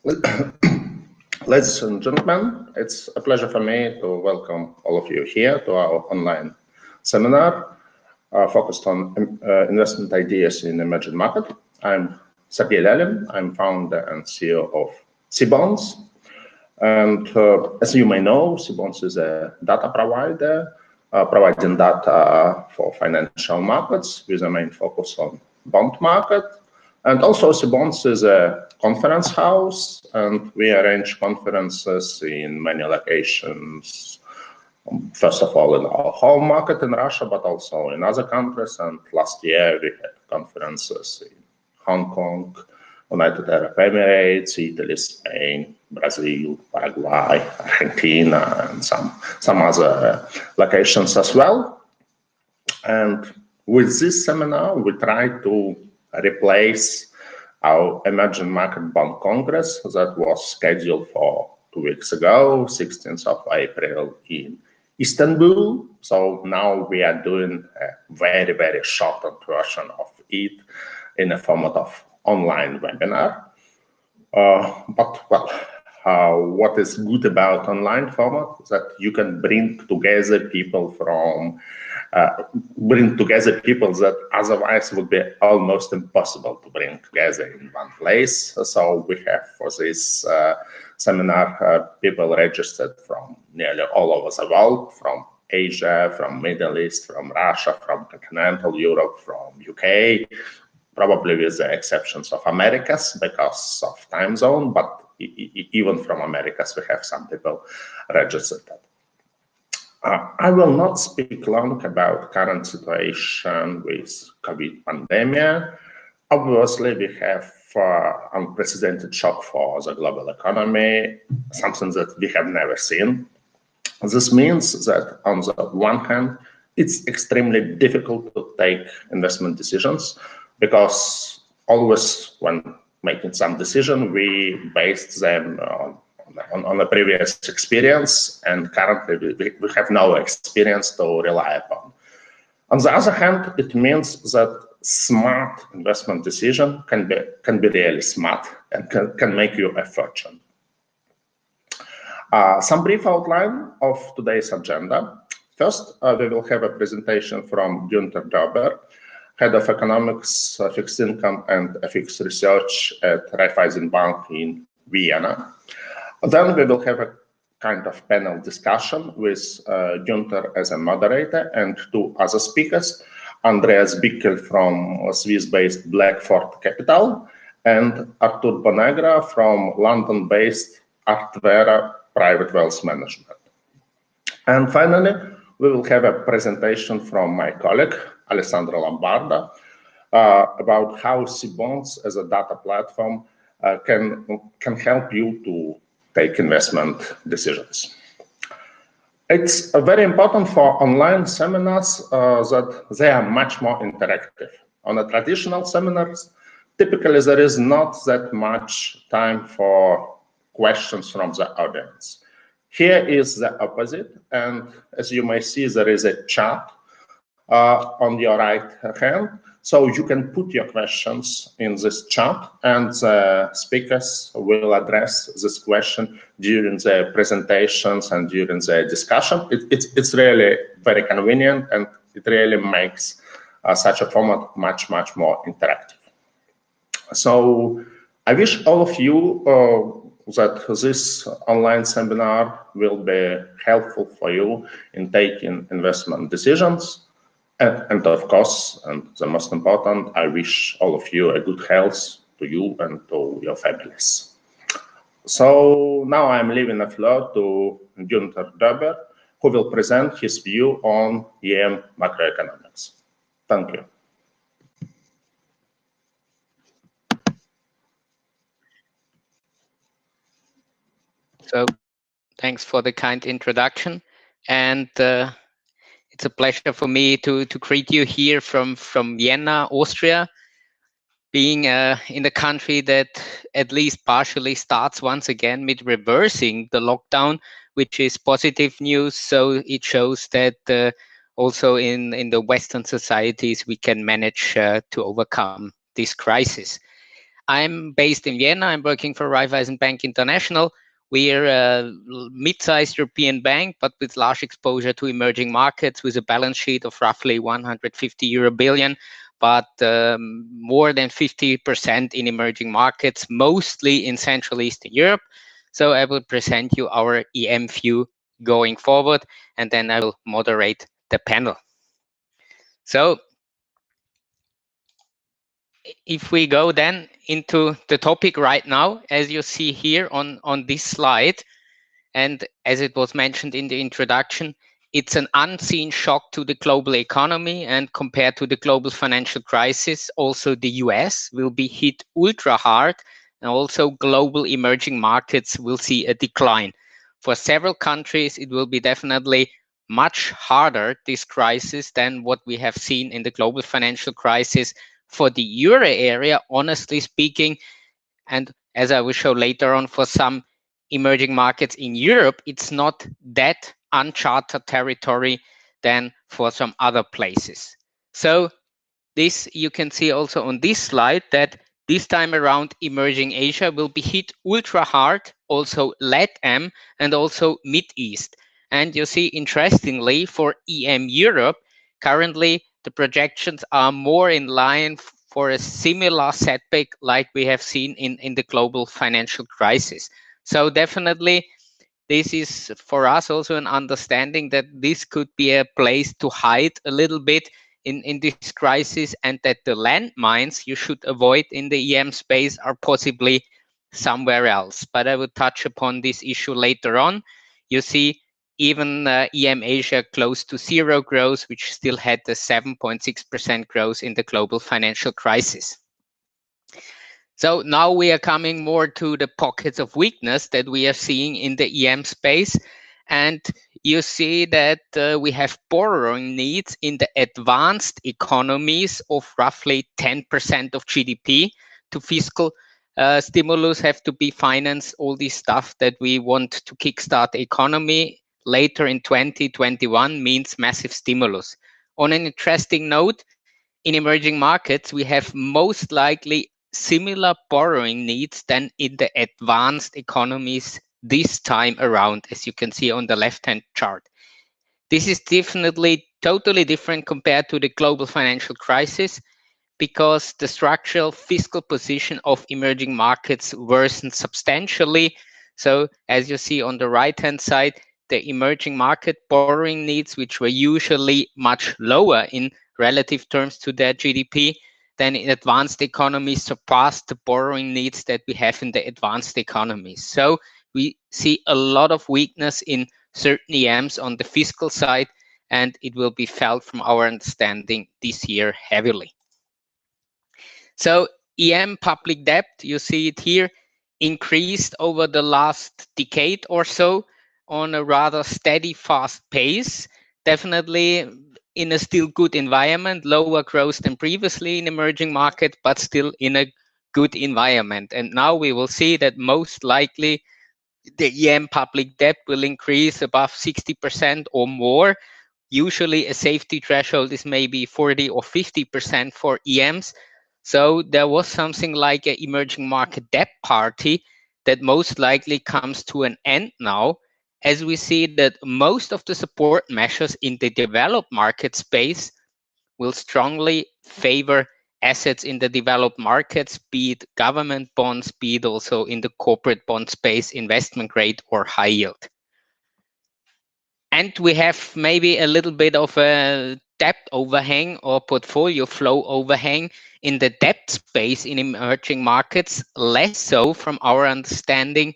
Ladies and gentlemen, it's a pleasure for me to welcome all of you here to our online seminar focused on investment ideas in emerging market. I'm Sergey Lyalin. I'm founder and CEO of Cbonds. And as you may know, Cbonds is a data provider providing data for financial markets with a main focus on bond market. And also Cbonds is a conference house, and we arrange conferences in many locations. First of all, in our home market in Russia, but also in other countries. And last year we had conferences in Hong Kong, United Arab Emirates, Italy, Spain, Brazil, Paraguay, Argentina, and some other locations as well. And with this seminar, we try to replace our Emerging Market Bond Congress that was scheduled for 2 weeks ago, 16th of April in Istanbul. So now we are doing a very, very shortened version of it in a format of online webinar. What is good about online format is that you can bring together people that otherwise would be almost impossible to bring together in one place. So we have for this seminar people registered from nearly all over the world, from Asia, from Middle East, from Russia, from continental Europe, from UK, probably with the exceptions of Americas because of time zone, but even from Americas we have some people registered. I will not speak long about current situation with COVID pandemic. Obviously, we have unprecedented shock for the global economy, something that we have never seen. This means that on the one hand, it's extremely difficult to take investment decisions because always when making some decision, we based them on a previous experience, and currently we have no experience to rely upon. On the other hand, it means that smart investment decision can be really smart and can make you a fortune. Some brief outline of today's agenda. First, we will have a presentation from Gunter Deuber, Head of Economics, Fixed Income and FX Research at Raiffeisen Bank in Vienna. Then we will have a kind of panel discussion with Gunter as a moderator and 2 other speakers, Andreas Bickel from Swiss-based Blackfort Capital and Artur Bounegra from London-based Artvera Private Wealth Management. And finally, we will have a presentation from my colleague, Alessandro Lombardo, about how Cbonds as a data platform can help you to take investment decisions. It's very important for online seminars that they are much more interactive. On a traditional seminars, typically there is not that much time for questions from the audience. Here is the opposite, and as you may see, there is a chat on your right hand. So you can put your questions in this chat and the speakers will address this question during the presentations and during the discussion. It's really very convenient and it really makes such a format much, much more interactive. So I wish all of you that this online seminar will be helpful for you in taking investment decisions. And of course, and the most important, I wish all of you a good health to you and to your families. So now I'm leaving the floor to Gunter Deuber, who will present his view on EM macroeconomics. Thank you. So thanks for the kind introduction. And it's a pleasure for me to greet you here from Vienna, Austria, being in a country that at least partially starts once again with reversing the lockdown, which is positive news. So it shows that also in the Western societies, we can manage to overcome this crisis. I'm based in Vienna. I'm working for Raiffeisen Bank International. We're a mid-sized European bank, but with large exposure to emerging markets, with a balance sheet of roughly 150 billion, but more than 50% in emerging markets, mostly in Central Eastern Europe. So I will present you our EM view going forward, and then I will moderate the panel. So if we go then into the topic right now, as you see here on this slide, and as it was mentioned in the introduction, it's an unseen shock to the global economy, and compared to the global financial crisis, also the US will be hit ultra hard, and also global emerging markets will see a decline. For several countries, it will be definitely much harder, this crisis, than what we have seen in the global financial crisis. For the euro area, honestly speaking, and as I will show later on, for some emerging markets in Europe, it's not that uncharted territory than for some other places. So this you can see also on this slide, that this time around emerging Asia will be hit ultra hard, also LATAM and also Mid-East. And you see, interestingly, for EM Europe, currently the projections are more in line for a similar setback like we have seen in the global financial crisis. So definitely this is for us also an understanding that this could be a place to hide a little bit in this crisis, and that the landmines you should avoid in the EM space are possibly somewhere else. But I will touch upon this issue later on. You see, even EM Asia close to zero growth, which still had the 7.6% growth in the global financial crisis. So now we are coming more to the pockets of weakness that we are seeing in the EM space. And you see that we have borrowing needs in the advanced economies of roughly 10% of GDP. To fiscal stimulus have to be financed, all this stuff that we want to kickstart the economy later in 2021 means massive stimulus. On an interesting note, in emerging markets, we have most likely similar borrowing needs than in the advanced economies this time around, as you can see on the left-hand chart. This is definitely totally different compared to the global financial crisis, because the structural fiscal position of emerging markets worsened substantially. So as you see on the right-hand side, the emerging market borrowing needs, which were usually much lower in relative terms to their GDP, then in advanced economies surpassed the borrowing needs that we have in the advanced economies. So we see a lot of weakness in certain EMs on the fiscal side, and it will be felt from our understanding this year heavily. So EM public debt, you see it here, increased over the last decade or so on a rather steady, fast pace. Definitely in a still good environment, lower growth than previously in emerging market, but still in a good environment. And now we will see that most likely the EM public debt will increase above 60% or more. Usually a safety threshold is maybe 40 or 50% for EMs. So there was something like an emerging market debt party that most likely comes to an end now, as we see that most of the support measures in the developed market space will strongly favor assets in the developed markets, be it government bonds, be it also in the corporate bond space, investment grade or high yield. And we have maybe a little bit of a debt overhang or portfolio flow overhang in the debt space in emerging markets, less so from our understanding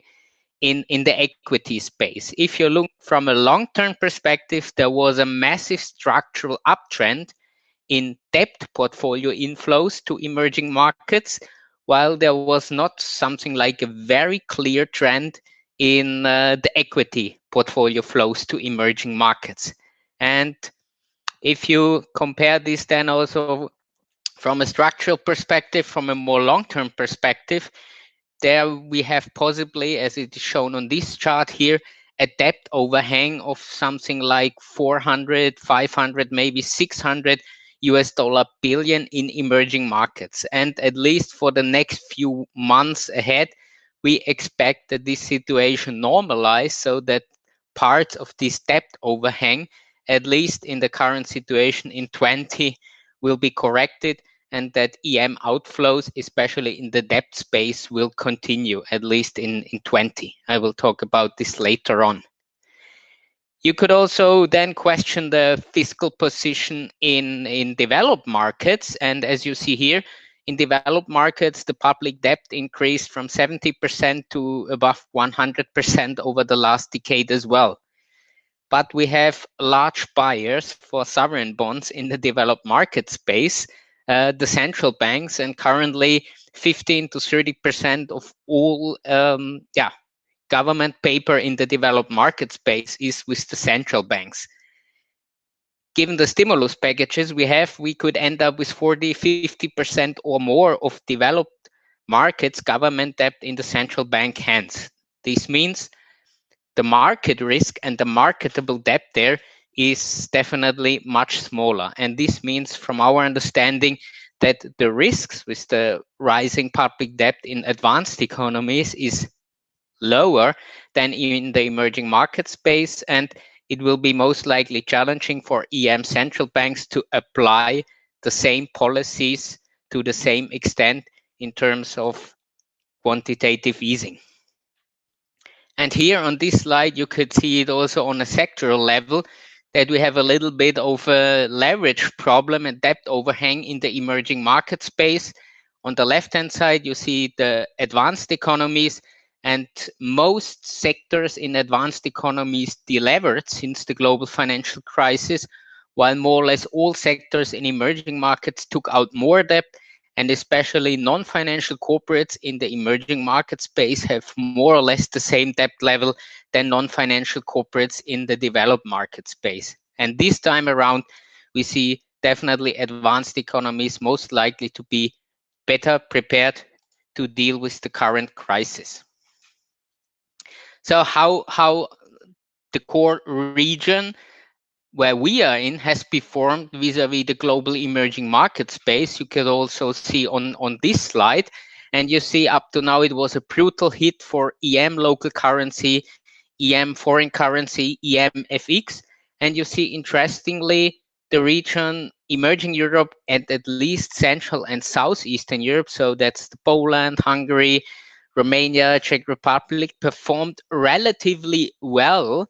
in the equity space. If you look from a long-term perspective, there was a massive structural uptrend in debt portfolio inflows to emerging markets, while there was not something like a very clear trend in the equity portfolio flows to emerging markets. And if you compare this then also from a structural perspective, from a more long-term perspective, there we have possibly, as it is shown on this chart here, a debt overhang of something like 400, 500, maybe 600 US billion in emerging markets. And at least for the next few months ahead, we expect that this situation normalize so that parts of this debt overhang, at least in the current situation in 20, will be corrected, and that EM outflows, especially in the debt space, will continue, at least in 20. I will talk about this later on. You could also then question the fiscal position in developed markets. And as you see here, in developed markets, the public debt increased from 70% to above 100% over the last decade as well. But we have large buyers for sovereign bonds in the developed market space, the central banks, and currently 15 to 30% of all government paper in the developed market space is with the central banks. Given the stimulus packages we could end up with 40, 50% or more of developed markets government debt in the central bank hands. This means the market risk and the marketable debt there is definitely much smaller. And this means, from our understanding, that the risks with the rising public debt in advanced economies is lower than in the emerging market space, and it will be most likely challenging for EM central banks to apply the same policies to the same extent in terms of quantitative easing. And here on this slide, you could see it also on a sectoral level, that we have a little bit of a leverage problem and debt overhang in the emerging market space. On the left-hand side, you see the advanced economies, and most sectors in advanced economies delevered since the global financial crisis, while more or less all sectors in emerging markets took out more debt, and especially non-financial corporates in the emerging market space have more or less the same debt level than non-financial corporates in the developed market space. And this time around, we see definitely advanced economies most likely to be better prepared to deal with the current crisis. So how the core region where we are in has performed vis-a-vis the global emerging market space, you can also see on this slide. And you see up to now it was a brutal hit for EM local currency, EM foreign currency, EM FX. And you see, interestingly, the region emerging Europe and at least Central and Southeastern Europe, so that's Poland, Hungary, Romania, Czech Republic, performed relatively well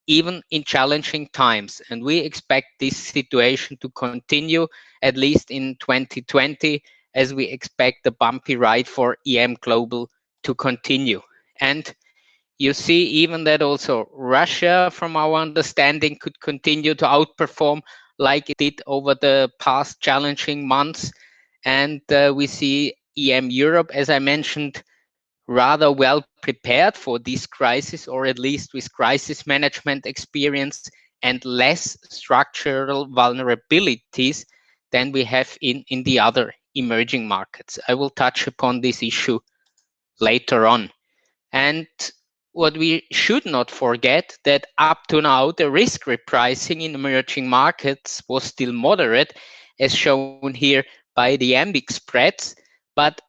even in challenging times. And we expect this situation to continue at least in 2020, as we expect the bumpy ride for EM Global to continue. And you see even that also Russia, from our understanding, could continue to outperform like it did over the past challenging months. And we see EM Europe, as I mentioned, rather well prepared for this crisis, or at least with crisis management experience and less structural vulnerabilities than we have in the other emerging markets. I will touch upon this issue later on. And what we should not forget, that up to now, the risk repricing in emerging markets was still moderate, as shown here by the ambix spreads. But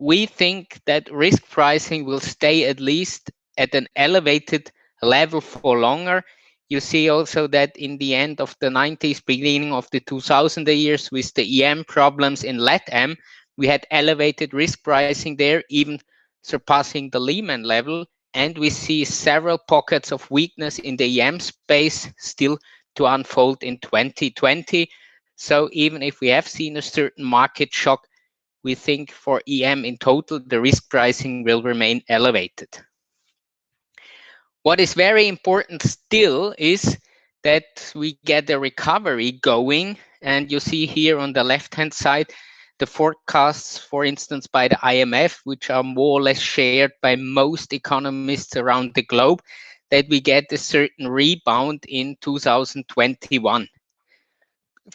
we think that risk pricing will stay at least at an elevated level for longer. You see also that in the end of the 90s, beginning of the 2000 years, with the EM problems in LATAM, we had elevated risk pricing there, even surpassing the Lehman level. And we see several pockets of weakness in the EM space still to unfold in 2020. So even if we have seen a certain market shock, we think for EM in total, the risk pricing will remain elevated. What is very important still is that we get the recovery going. And you see here on the left-hand side, the forecasts, for instance, by the IMF, which are more or less shared by most economists around the globe, that we get a certain rebound in 2021.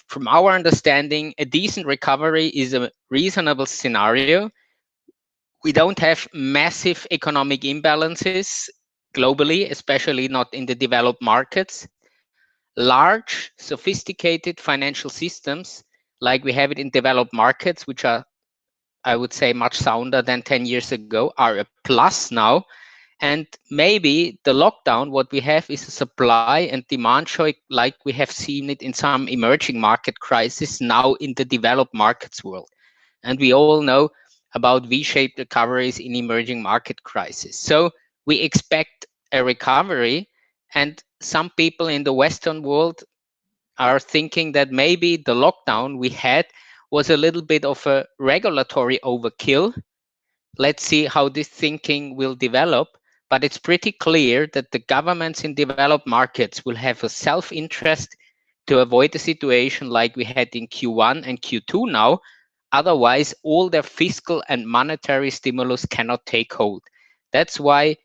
From our understanding, a decent recovery is a reasonable scenario. We don't have massive economic imbalances globally, especially not in the developed markets. Large, sophisticated financial systems like we have it in developed markets, which are, I would say, much sounder than 10 years ago, are a plus now. And maybe the lockdown, what we have is a supply and demand shock, like we have seen it in some emerging market crisis now in the developed markets world. And we all know about V-shaped recoveries in emerging market crisis. So we expect a recovery, and some people in the Western world are thinking that maybe the lockdown we had was a little bit of a regulatory overkill. Let's see how this thinking will develop. But it's pretty clear that the governments in developed markets will have a self-interest to avoid a situation like we had in Q1 and Q2 now. Otherwise, all their fiscal and monetary stimulus cannot take hold. That's why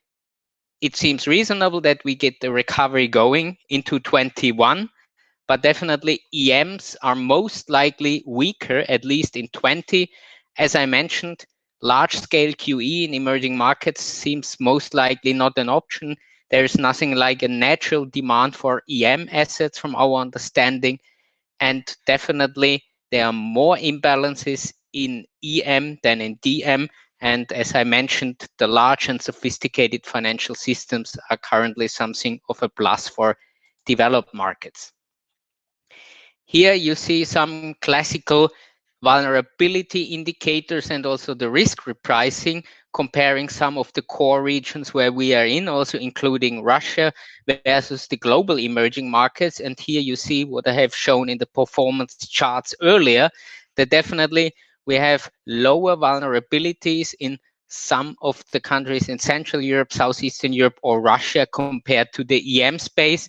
it seems reasonable that we get the recovery going into 21, but definitely EMs are most likely weaker, at least in 20. As I mentioned, large-scale QE in emerging markets seems most likely not an option. There is nothing like a natural demand for EM assets from our understanding, and definitely there are more imbalances in EM than in DM. And as I mentioned, the large and sophisticated financial systems are currently something of a plus for developed markets. Here you see some classical vulnerability indicators and also the risk repricing, comparing some of the core regions where we are in, also including Russia versus the global emerging markets. And here you see what I have shown in the performance charts earlier, that definitely we have lower vulnerabilities in some of the countries in Central Europe, Southeastern Europe, or Russia compared to the EM space.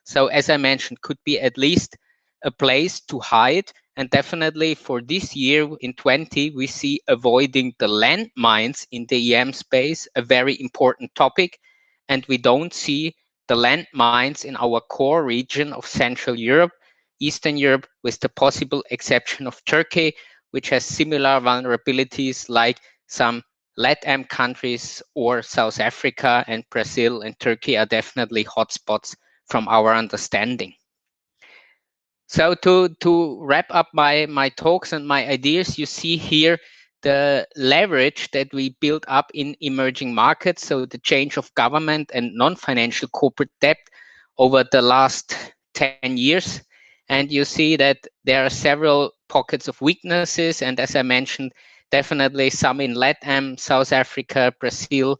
So as I mentioned, could be at least a place to hide. And definitely for this year in 20, we see avoiding the landmines in the EM space, a very important topic. And we don't see the landmines in our core region of Central Europe, Eastern Europe, with the possible exception of Turkey, which has similar vulnerabilities like some LATAM countries, or South Africa and Brazil and Turkey are definitely hotspots from our understanding. So to wrap up my talks and my ideas, you see here the leverage that we built up in emerging markets. So the change of government and non-financial corporate debt over the last 10 years. And you see that there are several pockets of weaknesses. And as I mentioned, definitely some in LATAM, South Africa, Brazil,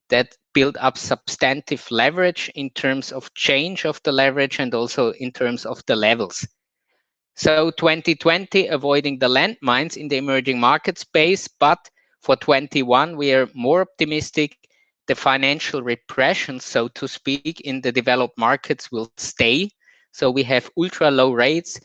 that build up substantive leverage in terms of change of the leverage and also in terms of the levels. So 2020, avoiding the landmines in the emerging market space, but for 21, we are more optimistic. The financial repression, so to speak, in the developed markets will stay. So we have ultra low rates,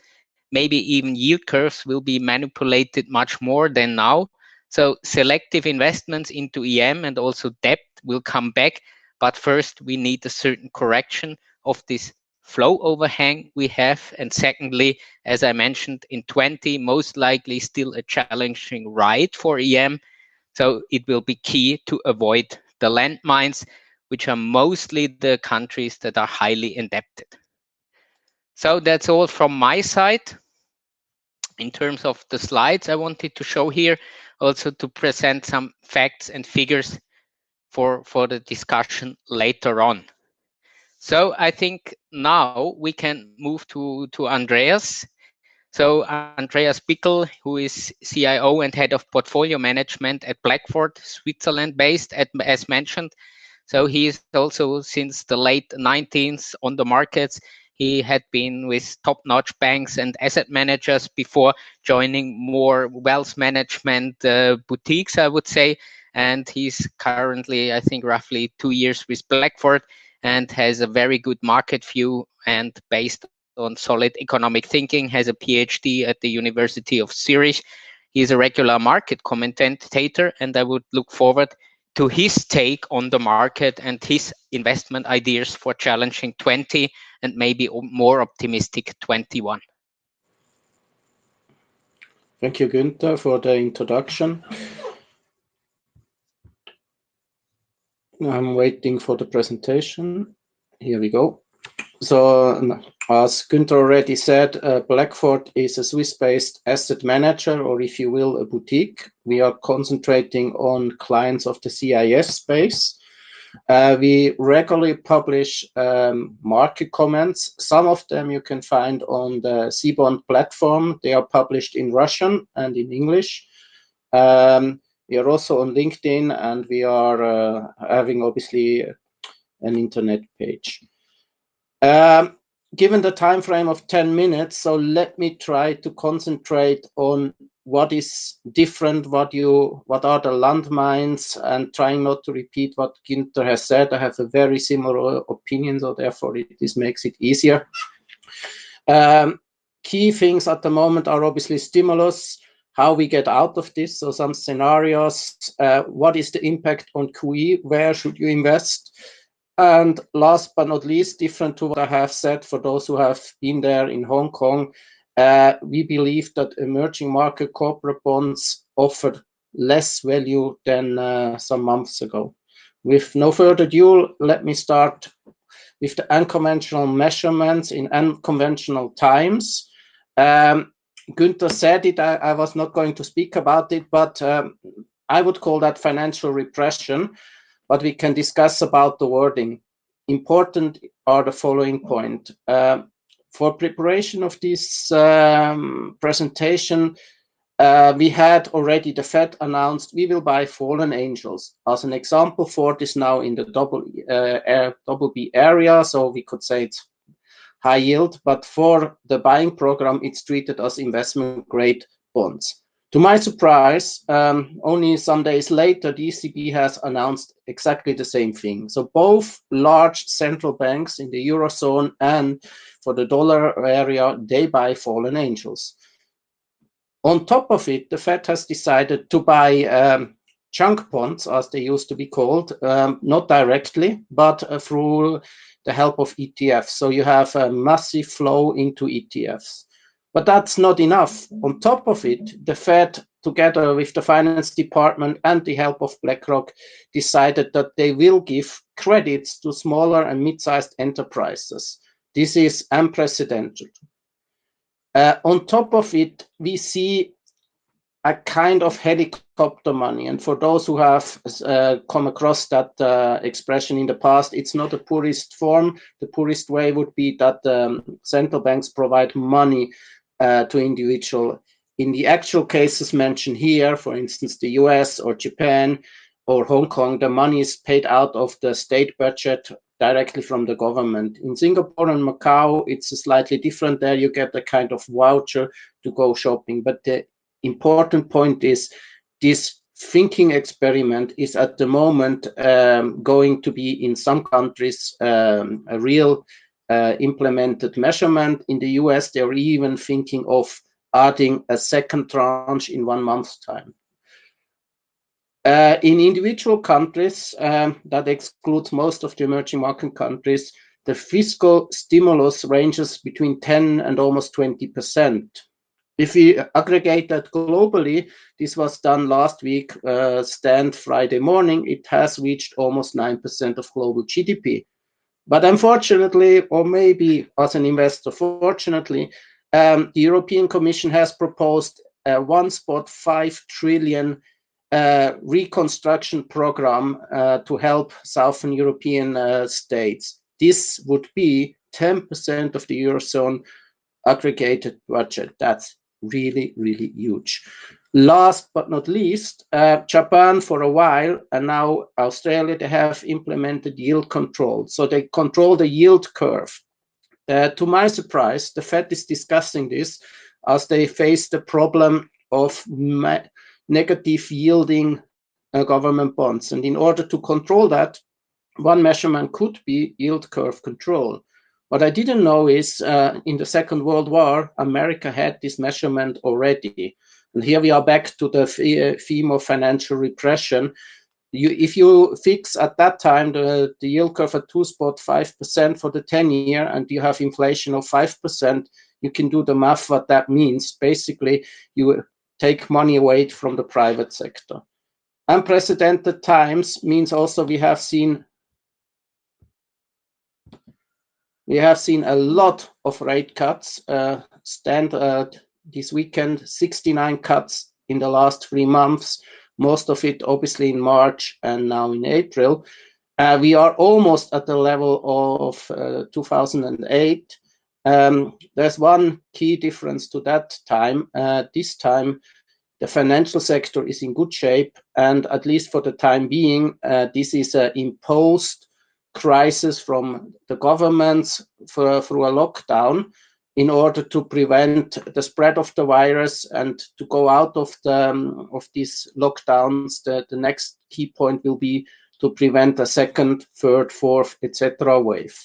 maybe even yield curves will be manipulated much more than now. So selective investments into EM and also debt will come back. But first, we need a certain correction of this flow overhang we have. And secondly, as I mentioned, in 20, most likely still a challenging ride for EM. So it will be key to avoid the landmines, which are mostly the countries that are highly indebted. So that's all from my side. In terms of the slides I wanted to show here, also to present some facts and figures for the discussion later on. So I think now we can move to Andreas. So Andreas Bickel, who is CIO and head of portfolio management at Blackfort, Switzerland based, as mentioned. So he is also since the late 19th on the markets. He had been with top-notch banks and asset managers before joining more wealth management boutiques, I would say. And he's currently, I think, roughly 2 years with Blackfort and has a very good market view, and based on solid economic thinking, has a PhD at the University of Zurich. He is a regular market commentator, and I would look forward to his take on the market and his investment ideas for challenging 20 and maybe more optimistic 21. Thank you, Günther, for the introduction. I'm waiting for the presentation. Here we go. So, as Gunter already said, Blackfort is a Swiss-based asset manager, or if you will, a boutique. We are concentrating on clients of the CIS space. We regularly publish market comments. Some of them you can find on the Cbonds platform. They are published in Russian and in English. We are also on LinkedIn, and we are having, obviously, an internet page. Given the time frame of 10 minutes, so let me try to concentrate on what is different, what are the landmines, and trying not to repeat what Gunter has said. I have a very similar opinion, so therefore this makes it easier. Key things at the moment are obviously stimulus, how we get out of this, so some scenarios, what is the impact on QE, where should you invest? And last but not least, different to what I have said, for those who have been there in Hong Kong, we believe that emerging market corporate bonds offered less value than some months ago. With no further ado, let me start with the unconventional measurements in unconventional times. Gunter said it, I was not going to speak about it, but I would call that financial repression. But we can discuss about the wording. Important are the following point. For preparation of this presentation, we had already the Fed announced we will buy fallen angels. As an example, Ford is now in the double B area, so we could say it's high yield, but for the buying program, it's treated as investment grade bonds. To my surprise, only some days later, the ECB has announced exactly the same thing. So both large central banks in the Eurozone and for the dollar area, they buy fallen angels. On top of it, the Fed has decided to buy junk bonds, as they used to be called, not directly, but through the help of ETFs. So you have a massive flow into ETFs. But that's not enough. On top of it, the Fed, together with the finance department and the help of BlackRock, decided that they will give credits to smaller and mid-sized enterprises. This is unprecedented. On top of it, we see a kind of helicopter money. And for those who have come across that expression in the past, it's not a purist form. The purist way would be that central banks provide money to individual. In the actual cases mentioned here, for instance, the US or Japan or Hong Kong, the money is paid out of the state budget directly from the government. In Singapore and Macau, it's slightly different. There you get a kind of voucher to go shopping. But the important point is this thinking experiment is at the moment going to be in some countries a real implemented measurement. In the US, they're even thinking of adding a second tranche in 1 month's time. In individual countries, that excludes most of the emerging market countries, the fiscal stimulus ranges between 10 and almost 20%. If we aggregate that globally, this was done last week, Friday morning, it has reached almost 9% of global GDP. But unfortunately, or maybe as an investor, fortunately, the European Commission has proposed a 1.5 trillion reconstruction program to help Southern European states. This would be 10% of the Eurozone aggregated budget. That's really, really huge. Last but not least, Japan for a while, and now Australia, they have implemented yield control. So they control the yield curve. To my surprise, the Fed is discussing this as they face the problem of negative yielding government bonds. And in order to control that, one measurement could be yield curve control. What I didn't know is in the Second World War, America had this measurement already. And here we are back to the theme of financial repression. If you fix at that time the yield curve at 2.5% for the 10-year and you have inflation of 5%, you can do the math what that means. Basically, you take money away from the private sector. Unprecedented times means also we have seen We have seen a lot of rate cuts. This weekend, 69 cuts in the last 3 months, most of it obviously in March and now in April. We are almost at the level of 2008. There's one key difference to that time. This time, the financial sector is in good shape, and at least for the time being, this is an imposed crisis from the governments through a lockdown in order to prevent the spread of the virus and to go out of these lockdowns. The next key point will be to prevent a second, third, fourth, etc. wave.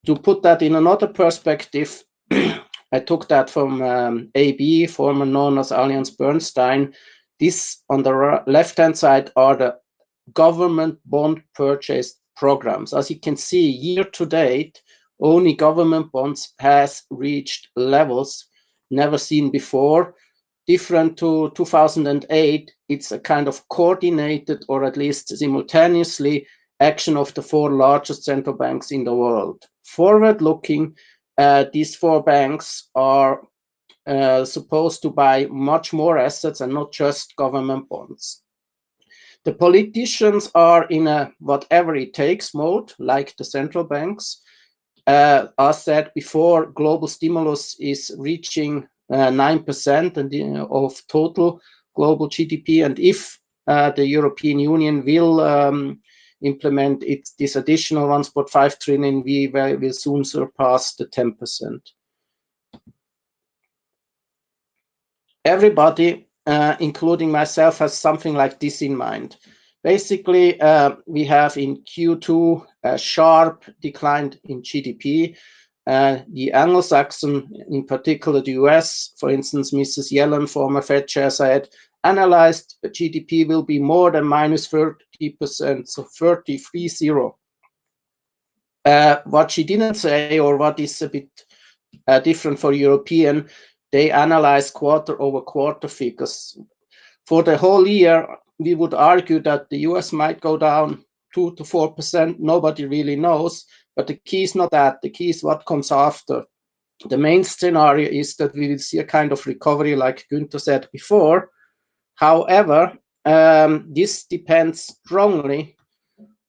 To put that in another perspective, I took that from AB, former known as Allianz Bernstein. This on the left-hand side are the government bond purchase programs. As you can see, year to date, only government bonds has reached levels never seen before. Different to 2008, it's a kind of coordinated or at least simultaneously action of the 4 largest central banks in the world. Forward looking, these 4 banks are supposed to buy much more assets and not just government bonds. The politicians are in a whatever it takes mode, like the central banks. As said before, global stimulus is reaching 9% of total global GDP, and if the European Union will implement this additional 1.5 trillion, we will soon surpass the 10%. Everybody, including myself, has something like this in mind. Basically, we have in Q2 a sharp decline in GDP. The Anglo-Saxon, in particular the US, for instance, Mrs. Yellen, former Fed chair, said, analyzed GDP will be more than minus 30%, so 30. What she didn't say, or what is a bit different for European, they analyzed quarter-over-quarter figures. For the whole year, we would argue that the US might go down 2 to 4%. Nobody really knows, but the key is not that. The key is what comes after. The main scenario is that we will see a kind of recovery, like Gunter said before. However, this depends strongly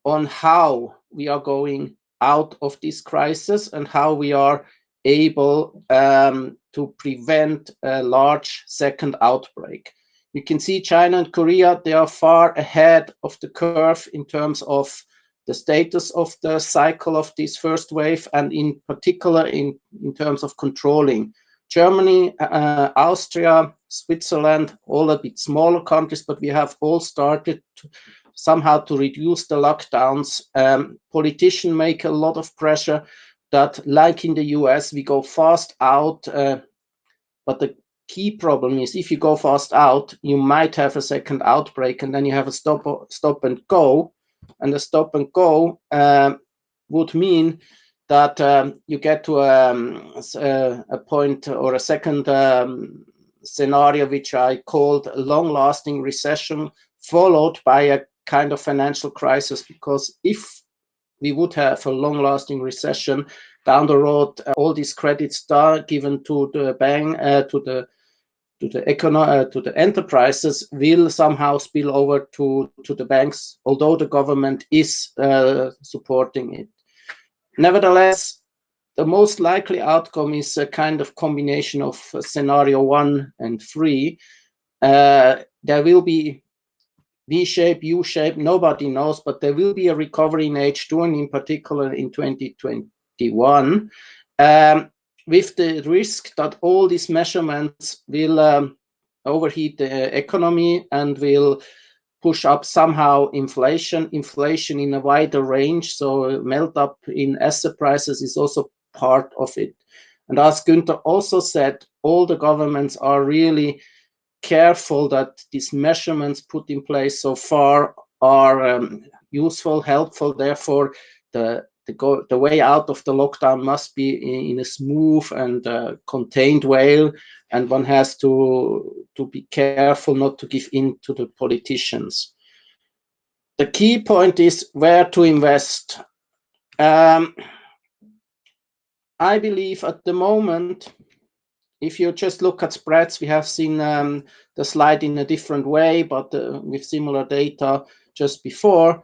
on how we are going out of this crisis and how we are able to prevent a large second outbreak. You can see China and Korea, they are far ahead of the curve in terms of the status of the cycle of this first wave, and in particular in terms of controlling. Germany, Austria, Switzerland, all a bit smaller countries, but we have all started somehow to reduce the lockdowns. Politicians make a lot of pressure that, like in the US, we go fast out, but the key problem is if you go fast out, you might have a second outbreak, and then you have a stop and go. And the stop and go would mean that you get to a point or a second scenario, which I called a long-lasting recession, followed by a kind of financial crisis. Because if we would have a long-lasting recession down the road, all these credits are given to the bank, to the enterprises, will somehow spill over to the banks, although the government is supporting it. Nevertheless, the most likely outcome is a kind of combination of scenario 1 and 3. There will be V-shape, U-shape, nobody knows, but there will be a recovery in H2 and in particular in 2021, with the risk that all these measurements will overheat the economy and will push up somehow inflation in a wider range. So melt up in asset prices is also part of it. And as Gunter also said, all the governments are really careful that these measurements put in place so far are useful, helpful. Therefore, the way out of the lockdown must be in a smooth and contained way, and one has to be careful not to give in to the politicians. The key point is where to invest. I believe at the moment, if you just look at spreads, we have seen the slide in a different way, but with similar data just before.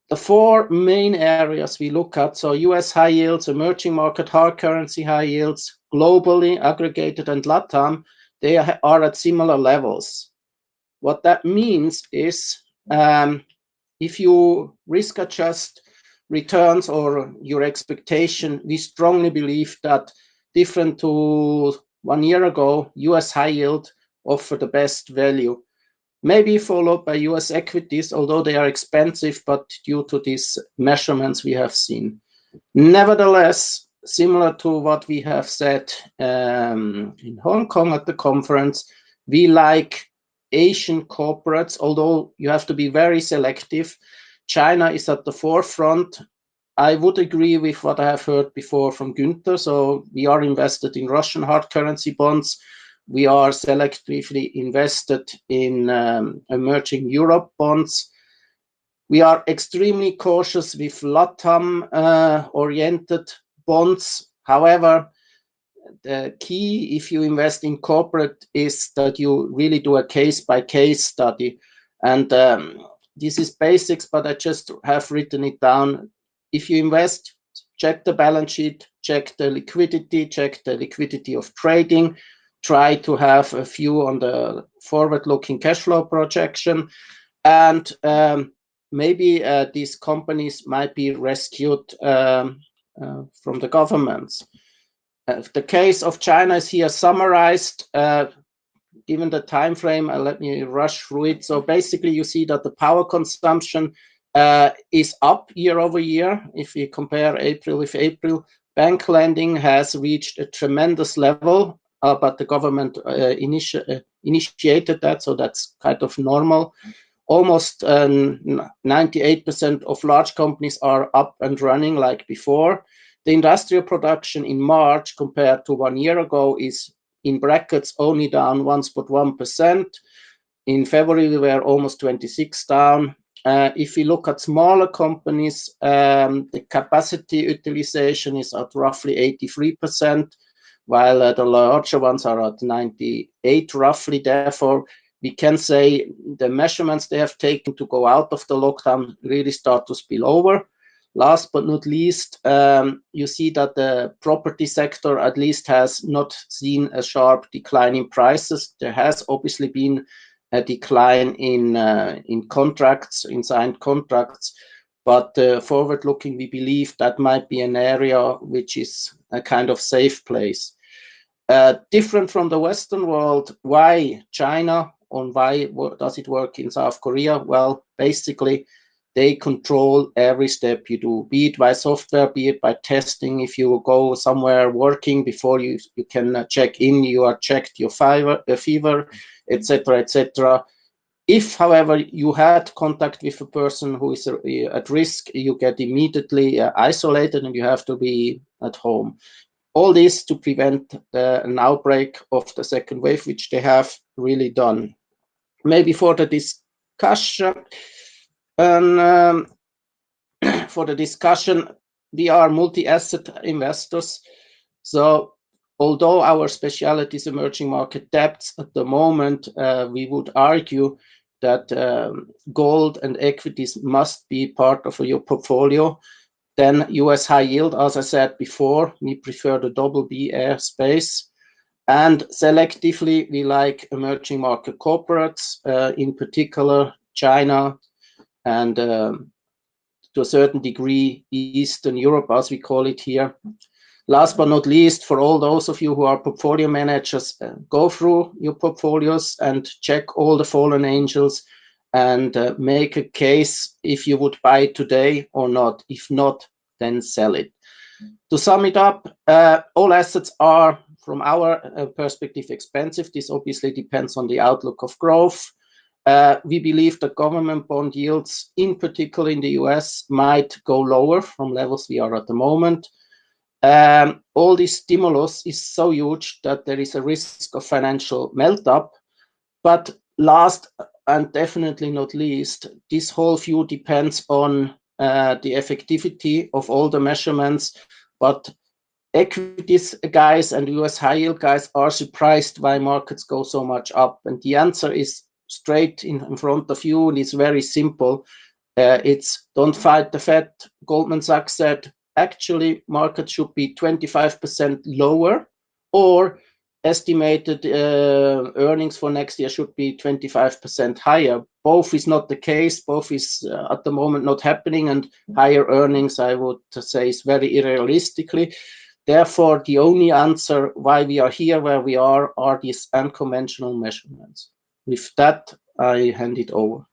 The four main areas we look at, so US high yields, emerging market hard currency high yields, globally aggregated and LATAM, they are at similar levels. What that means is if you risk adjust returns or your expectation, we strongly believe that different to 1 year ago, US high yield offer the best value. Maybe followed by US equities, although they are expensive, but due to these measurements we have seen. Nevertheless, similar to what we have said in Hong Kong at the conference, we like Asian corporates, although you have to be very selective. China is at the forefront. I would agree with what I have heard before from Gunter. So we are invested in Russian hard currency bonds. We are selectively invested in emerging Europe bonds. We are extremely cautious with LATAM-oriented bonds. However, the key, if you invest in corporate, is that you really do a case-by-case study. And this is basics, but I just have written it down. If you invest, check the balance sheet, check the liquidity of trading, try to have a view on the forward-looking cash flow projection, and maybe these companies might be rescued from the governments. The case of China is here summarized. Given the time frame, let me rush through it. So basically, you see that the power consumption is up year over year. If we compare April with April, bank lending has reached a tremendous level, but the government initiated that, so that's kind of normal. Almost 98% of large companies are up and running like before. The industrial production in March compared to 1 year ago is in brackets only down 1.1%. In February, we were almost 26 down. If we look at smaller companies, the capacity utilization is at roughly 83%, while the larger ones are at 98 roughly. Therefore, we can say the measurements they have taken to go out of the lockdown really start to spill over. Last but not least, you see that the property sector at least has not seen a sharp decline in prices. There has obviously been a decline in contracts, in signed contracts, but forward-looking, we believe that might be an area which is a kind of safe place. Different from the Western world, why China? On why does it work in South Korea? Well, basically, they control every step you do, be it by software, be it by testing. If you go somewhere working before you can check in, you are checked your fever, etc., etc. If, however, you had contact with a person who is at risk, you get immediately isolated and you have to be at home. All this to prevent an outbreak of the second wave, which they have really done. Maybe for the discussion, we are multi-asset investors. So although our specialty is emerging market debts at the moment, we would argue that gold and equities must be part of your portfolio. Then US high yield, as I said before, we prefer the BB airspace. And selectively, we like emerging market corporates, in particular China and to a certain degree Eastern Europe, as we call it here. Last but not least, for all those of you who are portfolio managers, go through your portfolios and check all the fallen angels and make a case if you would buy it today or not. If not, then sell it. To sum it up, all assets are, from our perspective, expensive. This obviously depends on the outlook of growth. We believe that government bond yields, in particular in the US, might go lower from levels we are at the moment. All this stimulus is so huge that there is a risk of financial melt-up. But last and definitely not least, this whole view depends on the effectivity of all the measurements. But equities guys and US high yield guys are surprised why markets go so much up. And the answer is straight in front of you, and it's very simple. It's don't fight the Fed. Goldman Sachs said, actually, markets should be 25% lower, or estimated earnings for next year should be 25% higher. Both is not the case. Both is at the moment not happening, and higher earnings, I would say, is very irrealistically. Therefore, the only answer why we are here where we are these unconventional measurements. With that, I hand it over.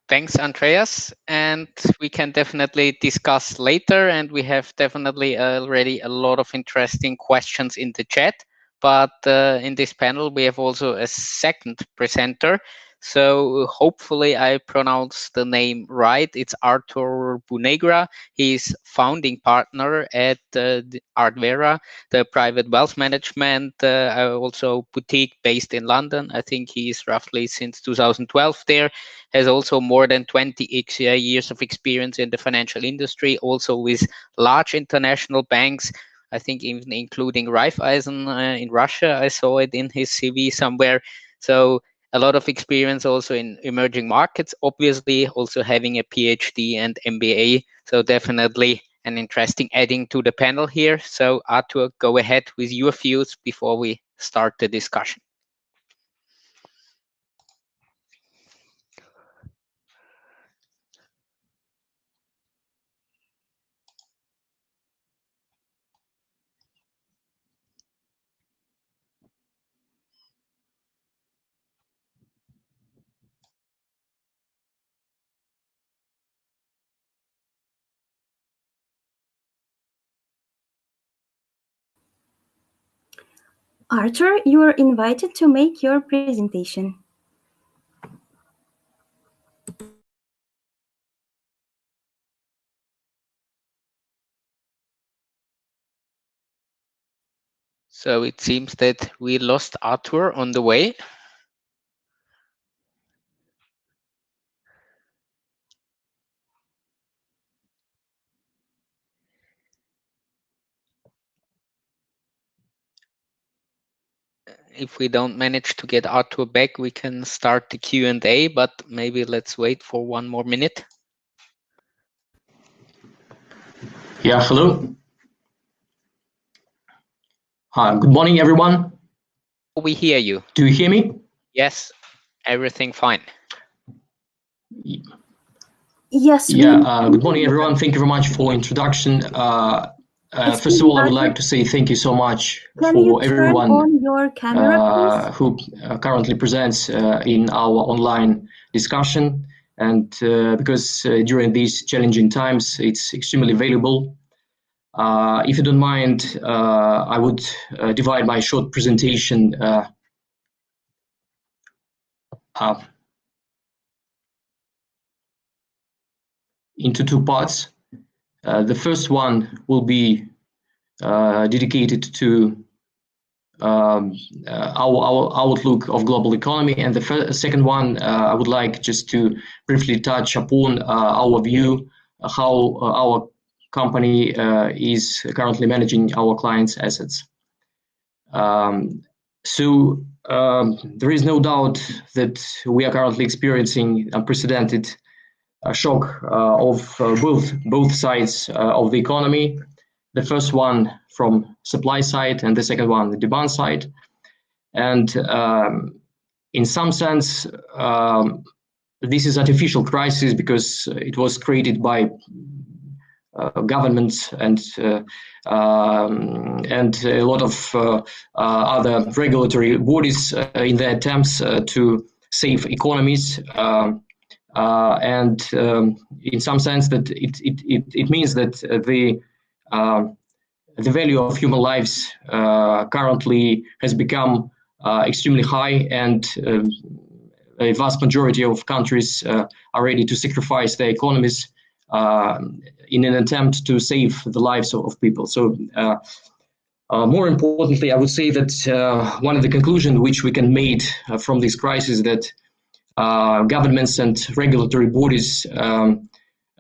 Thanks, Andreas. And we can definitely discuss later. And we have definitely already a lot of interesting questions in the chat. But in this panel, we have also a second presenter. So hopefully I pronounced the name right. It's Artur Bounegra. He's founding partner at Artvera, the private wealth management, also boutique based in London. I think he's roughly since 2012 there, has also more than 20 years of experience in the financial industry, also with large international banks. I think even including Raiffeisen in Russia. I saw it in his CV somewhere. So a lot of experience also in emerging markets, obviously also having a PhD and MBA. So definitely an interesting adding to the panel here. So Artur, go ahead with your views before we start the discussion. Artur, you are invited to make your presentation. So it seems that we lost Artur on the way. If we don't manage to get Artur back, we can start the Q&A, but maybe let's wait for 1 more minute. Yeah, hello. Hi, good morning, everyone. We hear you. Do you hear me? Yes, everything fine. Yes. Good morning, everyone. Thank you very much for introduction. First of all, I would like to say thank you so much for everyone on your camera, who currently presents in our online discussion. And because during these challenging times, it's extremely valuable. If you don't mind, I would divide my short presentation into 2 parts. The first one will be dedicated to our outlook of global economy, and the second one I would like just to briefly touch upon our view, how our company is currently managing our clients' assets. So there is no doubt that we are currently experiencing unprecedented shock of both sides of the economy. The first one from supply side and the second one the demand side. And in some sense, this is artificial crisis because it was created by governments and a lot of other regulatory bodies in their attempts to save economies. And in some sense that it means that the value of human lives currently has become extremely high, and a vast majority of countries are ready to sacrifice their economies in an attempt to save the lives of people. So more importantly, I would say that one of the conclusions which we can make from this crisis is that governments and regulatory bodies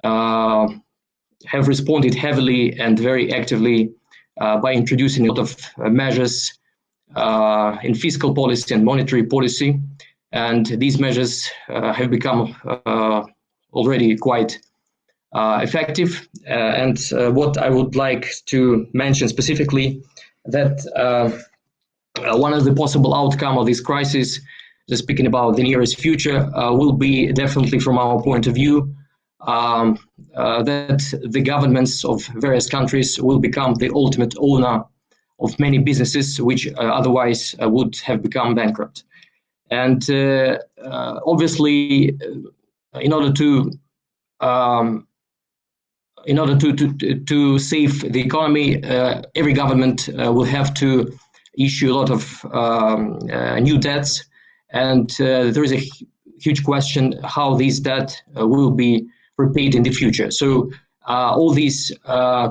have responded heavily and very actively by introducing a lot of measures in fiscal policy and monetary policy. And these measures have become already quite effective. And what I would like to mention specifically, that one of the possible outcome of this crisis, just speaking about the nearest future, will be definitely, from our point of view, that the governments of various countries will become the ultimate owner of many businesses which otherwise would have become bankrupt. And obviously, in order to save the economy, every government will have to issue a lot of new debts, and there is a huge question how these debt will be repaid in the future. So all these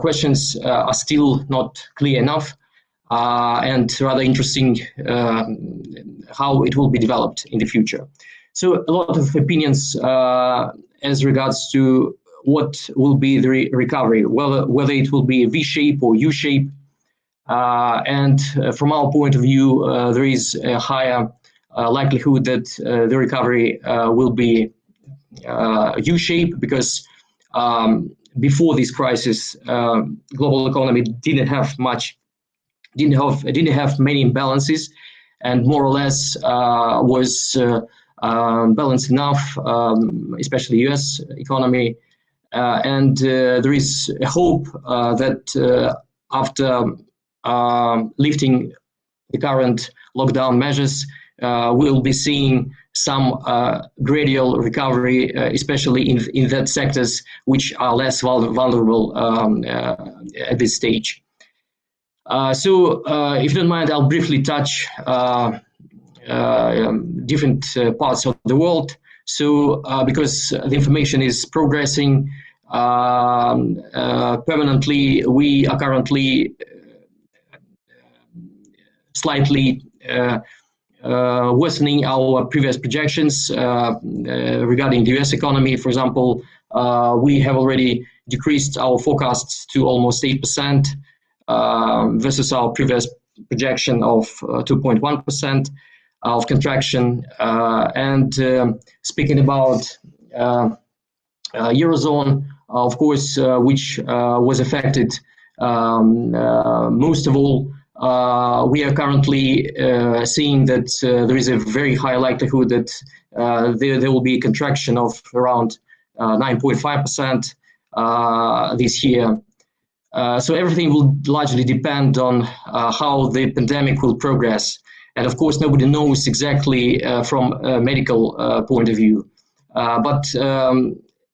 questions are still not clear enough, and rather interesting how it will be developed in the future. So a lot of opinions as regards to what will be the recovery, whether it will be a V-shape or U-shape. And from our point of view, there is a higher likelihood that the recovery will be U-shape, because before this crisis, global economy didn't have many imbalances, and more or less was balanced enough, especially U.S. economy. And there is a hope that after lifting the current lockdown measures, we'll be seeing some gradual recovery, especially in that sectors which are less vulnerable at this stage. So if you don't mind, I'll briefly touch different parts of the world. So because the information is progressing permanently, we are currently slightly worsening our previous projections regarding the US economy. For example, we have already decreased our forecasts to almost 8% versus our previous projection of 2.1% of contraction. And speaking about Eurozone, of course, which was affected most of all, we are currently seeing that there is a very high likelihood that there will be a contraction of around 9.5% this year. So everything will largely depend on how the pandemic will progress. And of course, nobody knows exactly from a medical point of view. But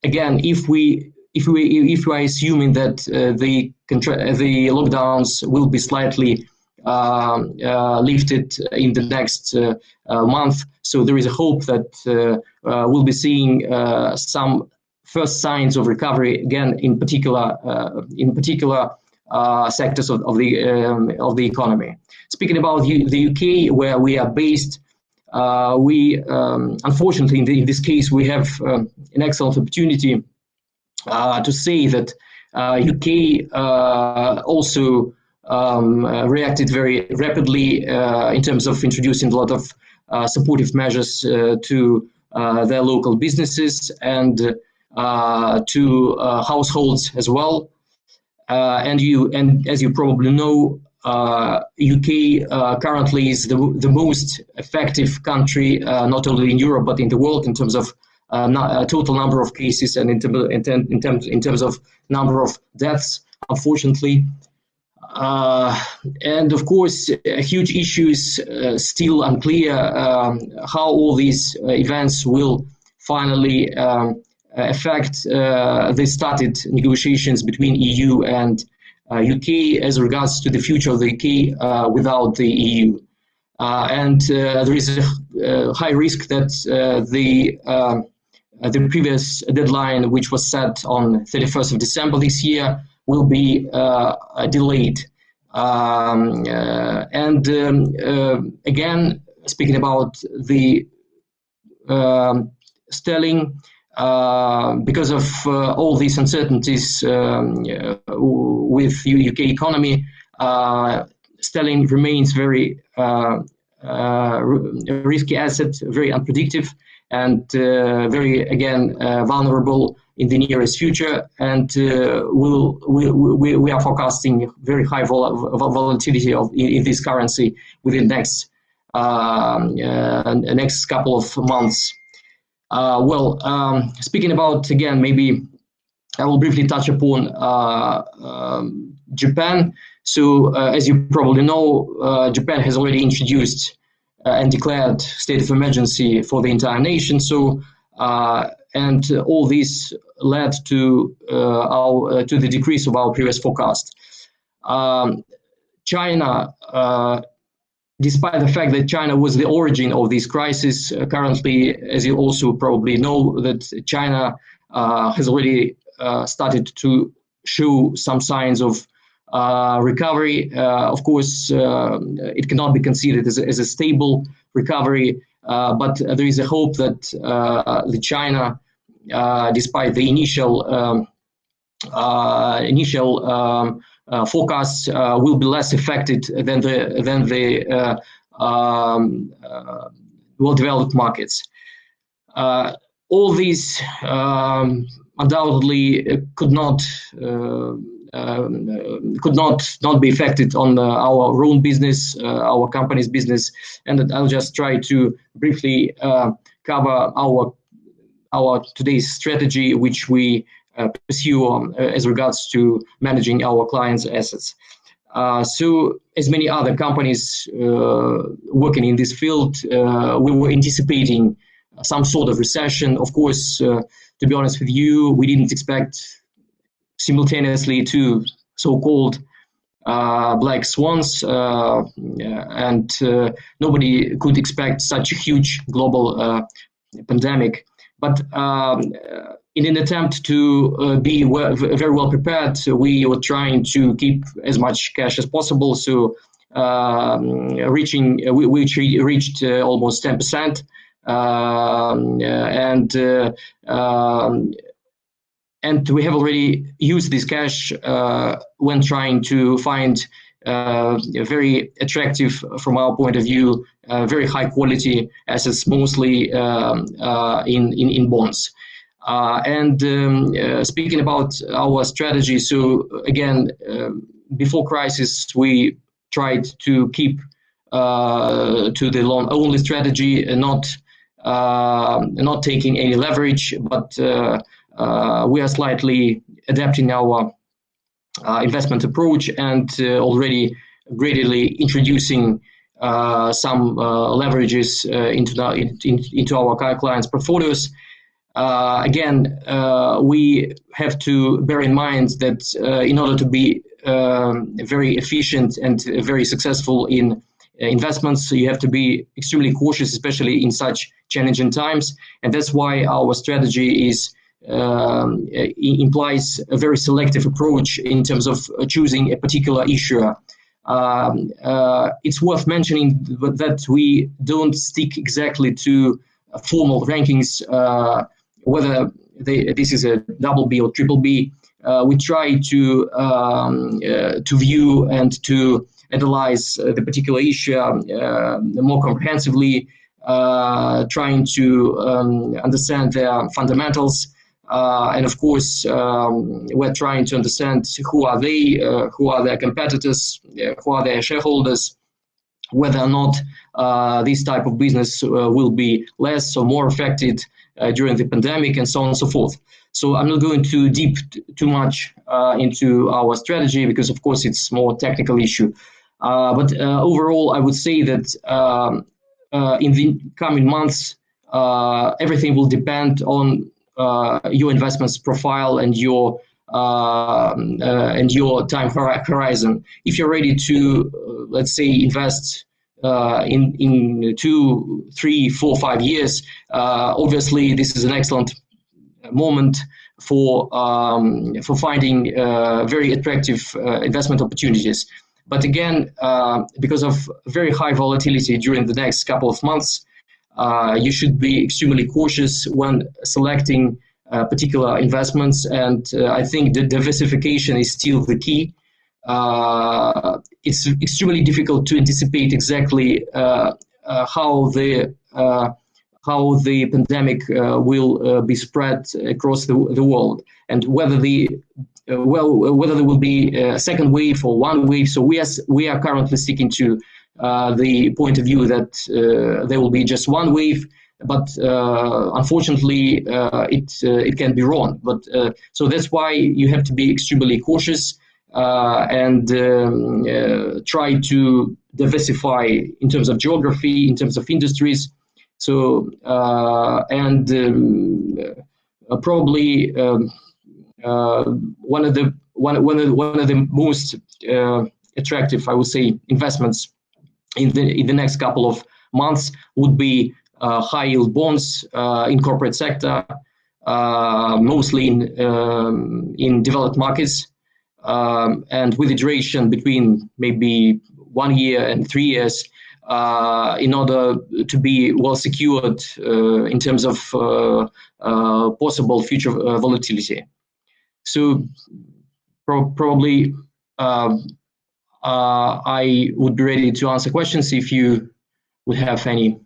again, if we are assuming that the lockdowns will be slightly lifted in the next month, so there is a hope that we'll be seeing some first signs of recovery again, in particular sectors of the economy. Speaking about the UK, where we are based, we unfortunately in this case we have an excellent opportunity to say that UK also reacted very rapidly in terms of introducing a lot of supportive measures to their local businesses and to households as well. And as you probably know, UK currently is the most effective country, not only in Europe but in the world, in terms of total number of cases and in terms of number of deaths, unfortunately. And of course, a huge issue is still unclear how all these events will finally affect the started negotiations between EU and UK as regards to the future of the UK without the EU. And there is a high risk that the previous deadline, which was set on 31st of December this year, will be delayed. And again, speaking about the sterling, because of all these uncertainties with UK economy, sterling remains very risky asset, very unpredictable, and very again vulnerable in the nearest future. And we are forecasting very high volatility in this currency within next couple of months. Speaking about, again, maybe I will briefly touch upon Japan. So as you probably know, Japan has already introduced and declared state of emergency for the entire nation. So and all this led to the decrease of our previous forecast. China, despite the fact that China was the origin of this crisis, currently, as you also probably know, that China has already started to show some signs of recovery. Of course, it cannot be considered as a stable recovery, but there is a hope that the China, despite the initial forecasts, will be less affected than the well-developed markets. All these undoubtedly could not be affected on our own business, our company's business, and I'll just try to briefly cover our today's strategy, which we pursue as regards to managing our clients' assets. So, as many other companies working in this field, we were anticipating some sort of recession. Of course, to be honest with you, we didn't expect simultaneously two so-called black swans, and nobody could expect such a huge global pandemic. But in an attempt to be very well prepared, we were trying to keep as much cash as possible. So we reached almost 10%, and we have already used this cash when trying to find very attractive, from our point of view, very high quality assets, mostly in bonds. Speaking about our strategy, so again, before crisis, we tried to keep to the long-only strategy, and not taking any leverage, but we are slightly adapting our investment approach and already gradually introducing some leverages into our clients' portfolios. Again, we have to bear in mind that in order to be very efficient and very successful in investments, you have to be extremely cautious, especially in such challenging times. And that's why our strategy implies a very selective approach in terms of choosing a particular issuer. It's worth mentioning that we don't stick exactly to formal rankings, whether this is a double B or triple B. We try to view and to analyze the particular issue more comprehensively, trying to understand their fundamentals. And of course, we're trying to understand who are they, who are their competitors, who are their shareholders, whether or not this type of business will be less or more affected during the pandemic, and so on and so forth. So I'm not going too deep too much into our strategy, because of course it's more technical issue. But overall, I would say that in the coming months, everything will depend on your investments profile and your time horizon. If you're ready to, let's say, invest in 2, 3, 4, 5 years, obviously this is an excellent moment for finding very attractive investment opportunities. But again, because of very high volatility during the next couple of months, you should be extremely cautious when selecting particular investments, and I think the diversification is still the key. It's extremely difficult to anticipate exactly how the pandemic will be spread across the world, and whether whether there will be a second wave or one wave. So we are currently sticking to the point of view that there will be just one wave, but unfortunately it can be wrong. But so that's why you have to be extremely cautious and try to diversify in terms of geography, in terms of industries. So probably one of the most attractive, I would say, investments in the next couple of months would be high yield bonds in corporate sector, mostly in developed markets, and with a duration between maybe 1 year and 3 years, in order to be well secured in terms of possible future volatility. So probably I would be ready to answer questions if you would have any.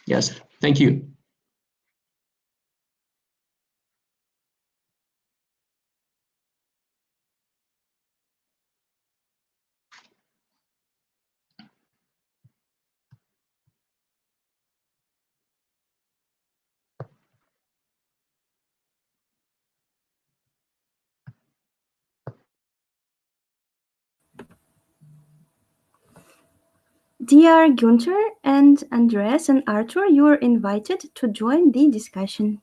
Yes, thank you. Dear Gunter and Andreas and Artur, you are invited to join the discussion.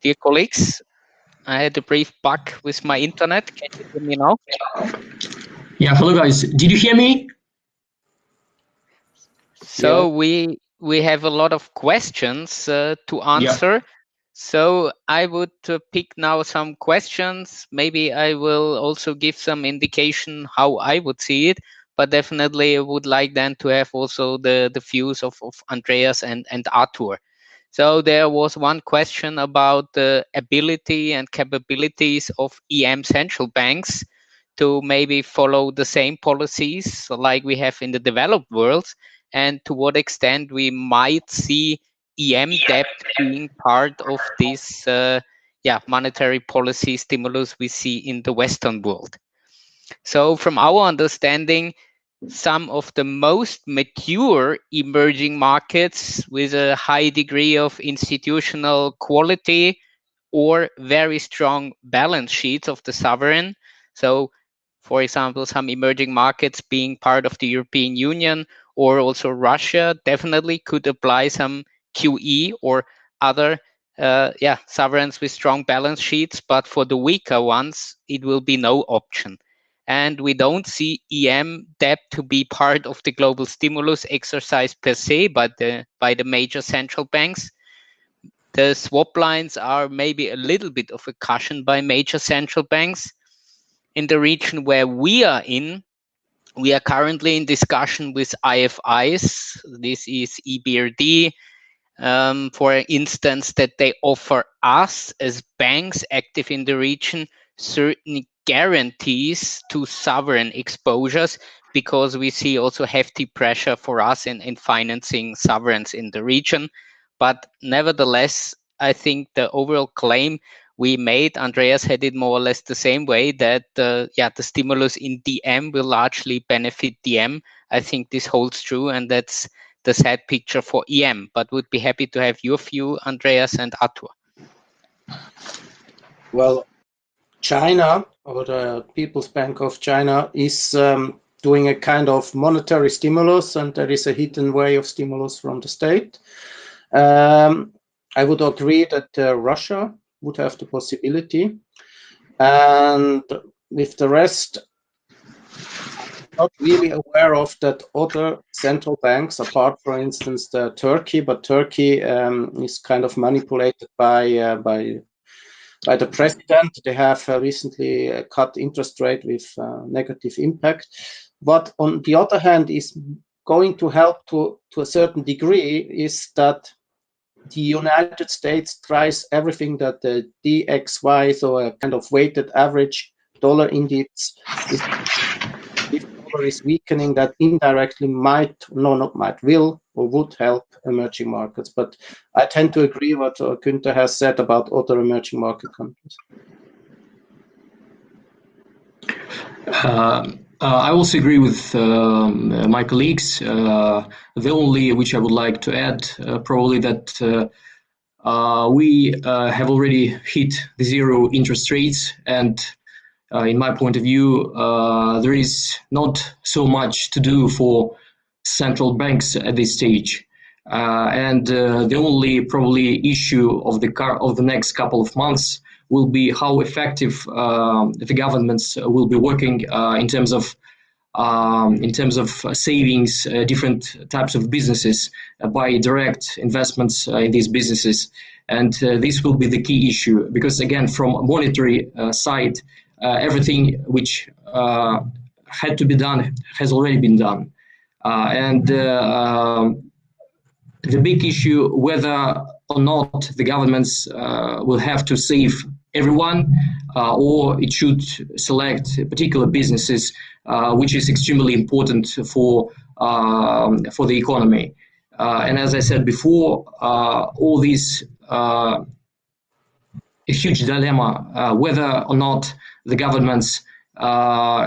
Dear colleagues, I had a brief bug with my internet. Can you hear me now? Yeah, hello guys. Did you hear me? So we have a lot of questions to answer. Yeah. So I would pick now some questions. Maybe I will also give some indication how I would see it, but definitely I would like then to have also the views of Andreas and Artur. So there was one question about the ability and capabilities of EM central banks to maybe follow the same policies like we have in the developed world, and to what extent we might see EM debt being part of this monetary policy stimulus we see in the Western world. So from our understanding, some of the most mature emerging markets with a high degree of institutional quality or very strong balance sheets of the sovereign. So, for example, some emerging markets being part of the European Union or also Russia definitely could apply some QE or other sovereigns with strong balance sheets, but for the weaker ones, it will be no option. And we don't see EM debt to be part of the global stimulus exercise per se by the major central banks. The swap lines are maybe a little bit of a cushion by major central banks. In the region where we are in, we are currently in discussion with IFIs. This is EBRD, for instance, that they offer us as banks active in the region certain guarantees to sovereign exposures, because we see also hefty pressure for us in financing sovereigns in the region. But nevertheless, I think the overall claim we made, Andreas had it more or less the same way, that the stimulus in DM will largely benefit DM. I think this holds true, and that's the sad picture for EM, but would be happy to have your view, Andreas and Artur. Well, China, or the People's Bank of China, is doing a kind of monetary stimulus, and there is a hidden way of stimulus from the state. I would agree that Russia would have the possibility, and with the rest, I'm not really aware of that other central banks, apart, for instance, Turkey. But Turkey is kind of manipulated by the president. They have recently cut interest rate with negative impact. But on the other hand, is going to help to a certain degree is that the United States tries everything that the DXY, so a kind of weighted average dollar index, is, if dollar is weakening, that indirectly will or would help emerging markets. But I tend to agree what Gunter has said about other emerging market countries. I also agree with my colleagues. The only which I would like to add, probably that we have already hit the zero interest rates, and in my point of view, there is not so much to do for central banks at this stage. And the only probably issue of the next couple of months will be how effective the governments will be working in terms of savings, different types of businesses by direct investments in these businesses. And this will be the key issue, because again, from monetary side, everything which had to be done has already been done. And the big issue, whether or not the governments will have to save everyone, or it should select particular businesses, which is extremely important for the economy. And as I said before, all these a huge dilemma, whether or not the governments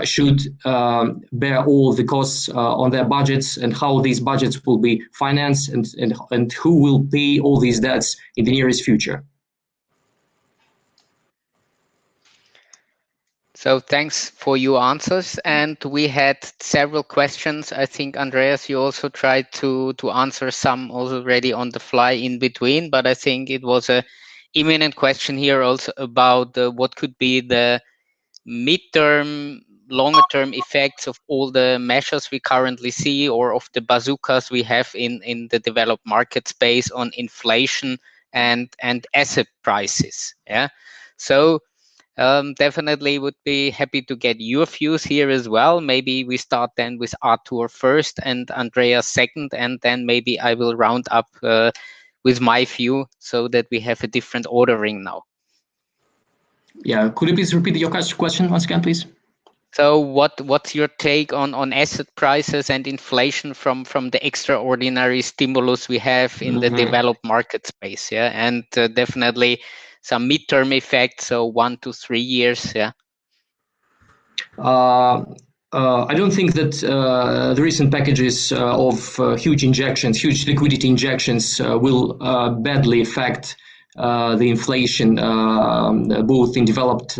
should bear all the costs on their budgets, and how these budgets will be financed, and who will pay all these debts in the nearest future. So thanks for your answers. And we had several questions. I think, Andreas, you also tried to answer some already on the fly in between, but I think it was a imminent question here also about what could be the midterm, longer term effects of all the measures we currently see, or of the bazookas we have in the developed market space on inflation and asset prices. Yeah. So definitely would be happy to get your views here as well. Maybe we start then with Artur first and Andreas second, and then maybe I will round up with my view, so that we have a different ordering now. Yeah, could you please repeat your question once again, please? So what's your take on asset prices and inflation from the extraordinary stimulus we have in the developed market space? Yeah, and definitely some midterm effects, so 1 to 3 years. Yeah. I don't think that the recent packages of huge liquidity injections will badly affect the inflation, both in developed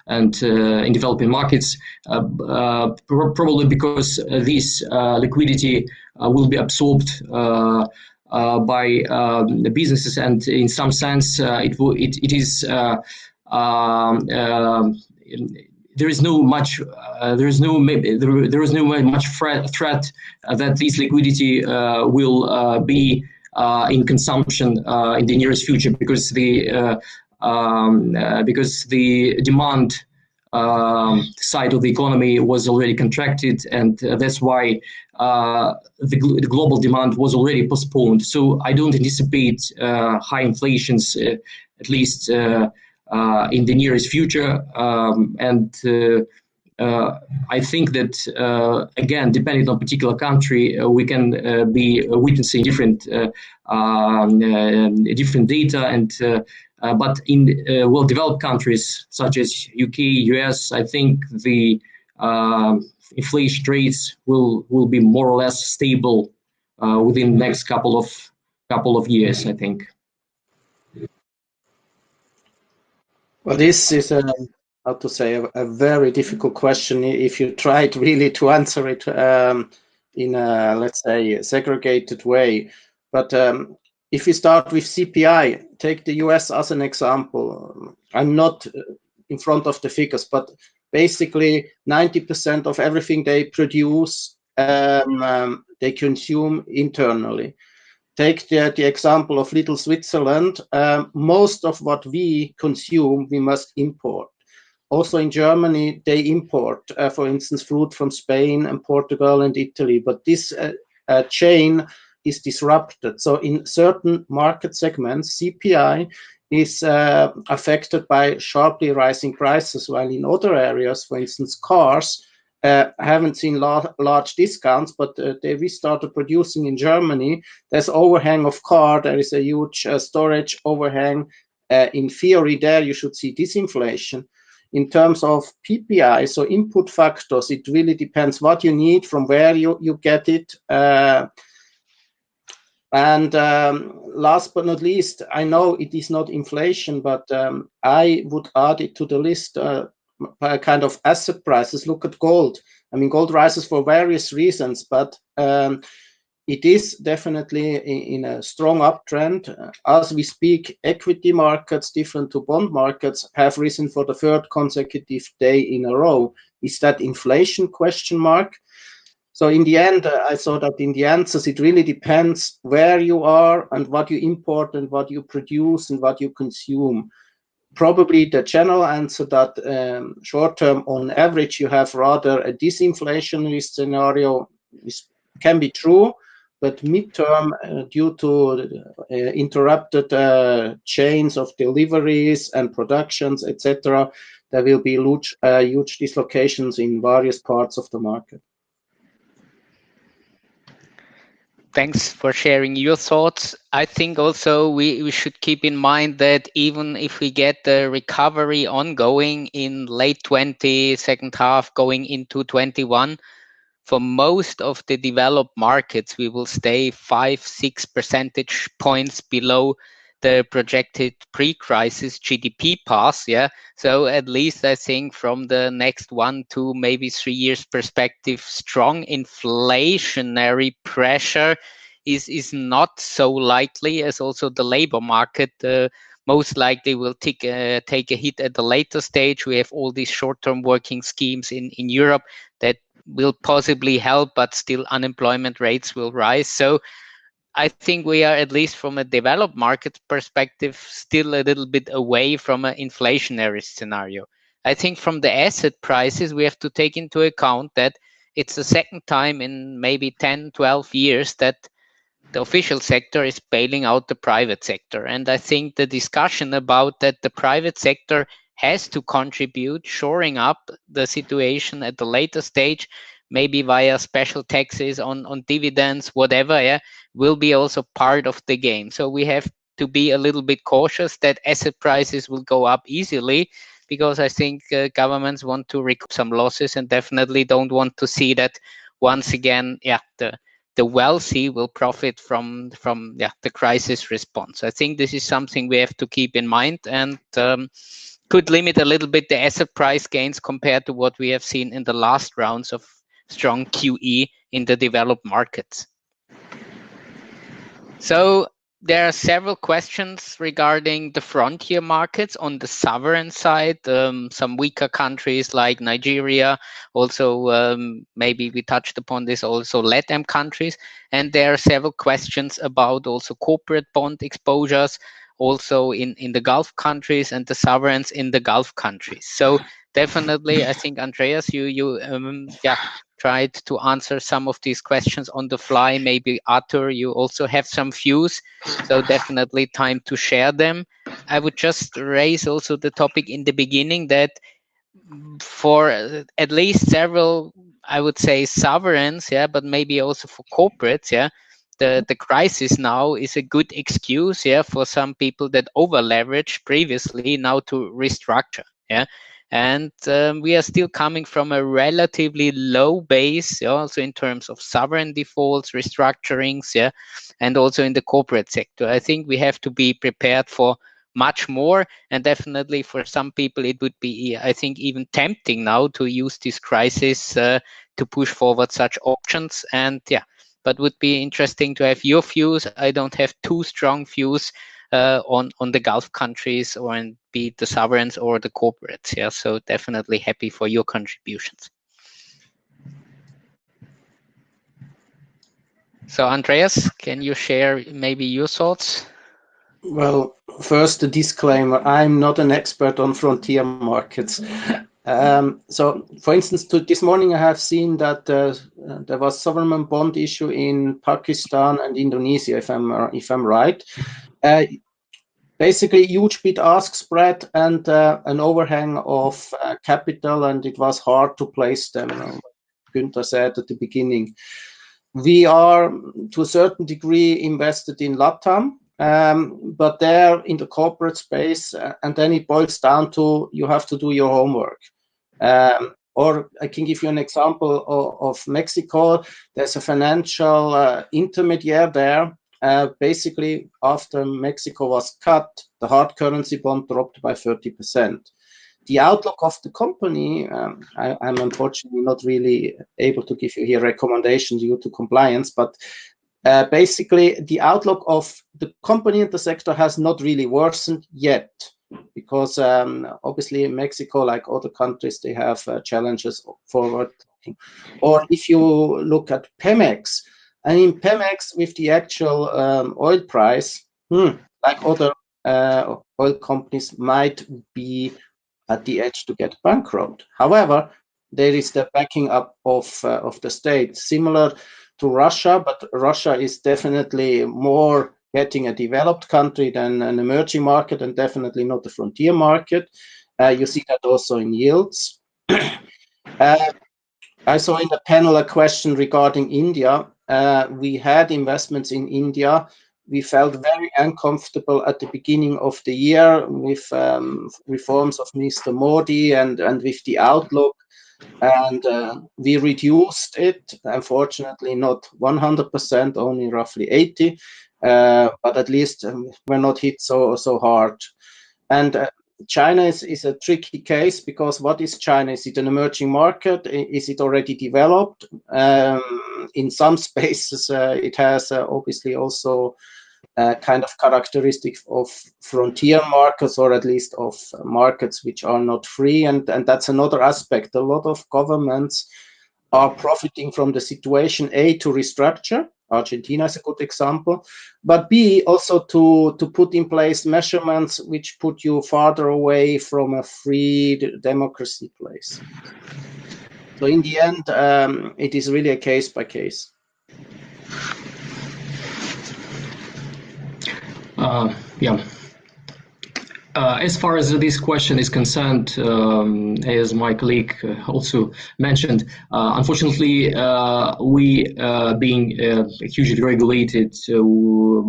and in developing markets, probably because this liquidity will be absorbed by the businesses, and in some sense it is there is no much threat that this liquidity will be in consumption in the nearest future, because the demand side of the economy was already contracted, and that's why the global demand was already postponed. So I don't anticipate high inflations, at least in the nearest future, and I think that again, depending on particular country, we can be witnessing different data, and but in well-developed countries such as UK, US, I think the inflation rates will be more or less stable within the next couple of years, I think. Well, this is how to say, a very difficult question if you tried really to answer it in a, let's say, segregated way. But if we start with CPI, take the US as an example. I'm not in front of the figures, but basically 90% of everything they produce, they consume internally. Take the example of little Switzerland. Most of what we consume, we must import. Also in Germany, they import, for instance, fruit from Spain and Portugal and Italy. But this chain is disrupted. So in certain market segments, CPI is affected by sharply rising prices, while in other areas, for instance, cars, haven't seen large discounts, but they restarted producing in Germany. There's overhang of car. There is a huge storage overhang. In theory, there you should see disinflation. In terms of PPI, so input factors, it really depends what you need, from where you get it. And last but not least, I know it is not inflation, but I would add it to the list. Kind of asset prices. Look at gold. I mean, gold rises for various reasons, but it is definitely in a strong uptrend. As we speak, equity markets, different to bond markets, have risen for the third consecutive day in a row. Is that inflation? Question mark. So in the end, I saw that in the answers, it really depends where you are and what you import and what you produce and what you consume. Probably the general answer that short term, on average, you have rather a disinflationary scenario can be true, but midterm, due to interrupted chains of deliveries and productions, etc., there will be huge dislocations in various parts of the market. Thanks for sharing your thoughts. I think also we should keep in mind that even if we get the recovery ongoing in late 20, second half going into 21, for most of the developed markets, we will stay 5-6 percentage points below the projected pre-crisis GDP path. Yeah. So at least I think from the next 1 to maybe 3 years perspective, strong inflationary pressure is not so likely, as also the labor market most likely will take a hit at the later stage. We have all these short-term working schemes in Europe that will possibly help, but still unemployment rates will rise. So I think we are, at least from a developed market perspective, still a little bit away from an inflationary scenario. I think from the asset prices, we have to take into account that it's the second time in maybe 10, 12 years that the official sector is bailing out the private sector. And I think the discussion about that the private sector has to contribute, shoring up the situation at the later stage, maybe via special taxes on dividends, whatever, yeah, will be also part of the game. So we have to be a little bit cautious that asset prices will go up easily, because I think governments want to recoup some losses and definitely don't want to see that once again, yeah, the wealthy will profit from the crisis response. I think this is something we have to keep in mind, and could limit a little bit the asset price gains compared to what we have seen in the last rounds of strong QE in the developed markets. So there are several questions regarding the frontier markets on the sovereign side, some weaker countries like Nigeria, also maybe we touched upon this, also LATAM countries. And there are several questions about also corporate bond exposures, also in the Gulf countries and the sovereigns in the Gulf countries. So definitely, I think, Andreas, you tried to answer some of these questions on the fly. Maybe Artur, you also have some views, so definitely time to share them. I would just raise also the topic in the beginning that for at least several, I would say, sovereigns, yeah, but maybe also for corporates, yeah, the crisis now is a good excuse, yeah, for some people that over leveraged previously now to restructure, yeah. And we are still coming from a relatively low base, also in terms of sovereign defaults, restructurings, yeah, and also in the corporate sector. I think we have to be prepared for much more. And definitely for some people, it would be, I think, even tempting now to use this crisis to push forward such options. And yeah, but would be interesting to have your views. I don't have too strong views on the Gulf countries, or be it the sovereigns or the corporates. Yeah, so definitely happy for your contributions. So Andreas, can you share maybe your thoughts? Well, first a disclaimer, I'm not an expert on frontier markets. So, for instance, this morning I have seen that there was sovereign bond issue in Pakistan and Indonesia, if I'm right. Basically, huge bid-ask spread and an overhang of capital, and it was hard to place them. Gunter said at the beginning, we are to a certain degree invested in LATAM. But there in the corporate space, and then it boils down to you have to do your homework. Or I can give you an example of Mexico. There's a financial intermediary there. Basically, after Mexico was cut, the hard currency bond dropped by 30%. The outlook of the company, I'm unfortunately not really able to give you here recommendations due to compliance, but basically, the outlook of the company and the sector has not really worsened yet, because obviously in Mexico, like other countries, they have challenges forward. Or if you look at Pemex, and in Pemex with the actual oil price, like other oil companies might be at the edge to get bankrupt. However, there is the backing up of the state, similar to Russia, but Russia is definitely more getting a developed country than an emerging market, and definitely not a frontier market. You see that also in yields. I saw in the panel a question regarding India. We had investments in India. We felt very uncomfortable at the beginning of the year with reforms of Mr. Modi and with the outlook. And we reduced it, unfortunately not 100%, only roughly 80%, but at least we're not hit so hard. And China is a tricky case, because what is China? Is it an emerging market? Is it already developed? In some spaces, it has obviously also kind of characteristics of frontier markets, or at least of markets which are not free. And that's another aspect. A lot of governments are profiting from the situation, A, to restructure. Argentina is a good example. But B, also to put in place measurements which put you farther away from a free democracy place. So in the end, it is really a case by case. As far as this question is concerned, as my colleague also mentioned, unfortunately, we being hugely regulated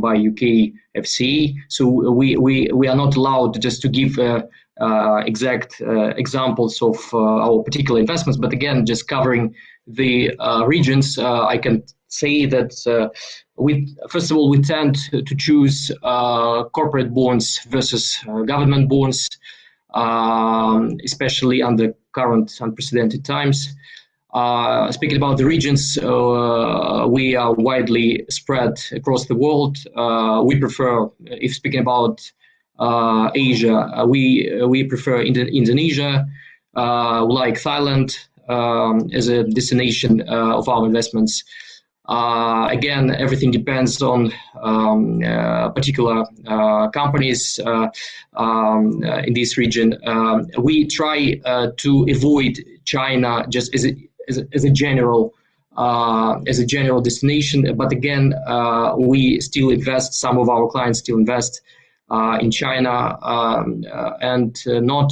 by UK FCA, so we are not allowed just to give exact examples of our particular investments. But again, just covering the regions, I can say that first of all, we tend to choose corporate bonds versus government bonds, especially under current unprecedented times. Speaking about the regions, we are widely spread across the world. We prefer, if speaking about Asia, we prefer Indonesia, like Thailand as a destination of our investments. Again, everything depends on particular companies in this region. We try to avoid China just as a general destination, but again, we still invest. Some of our clients still invest in China, and not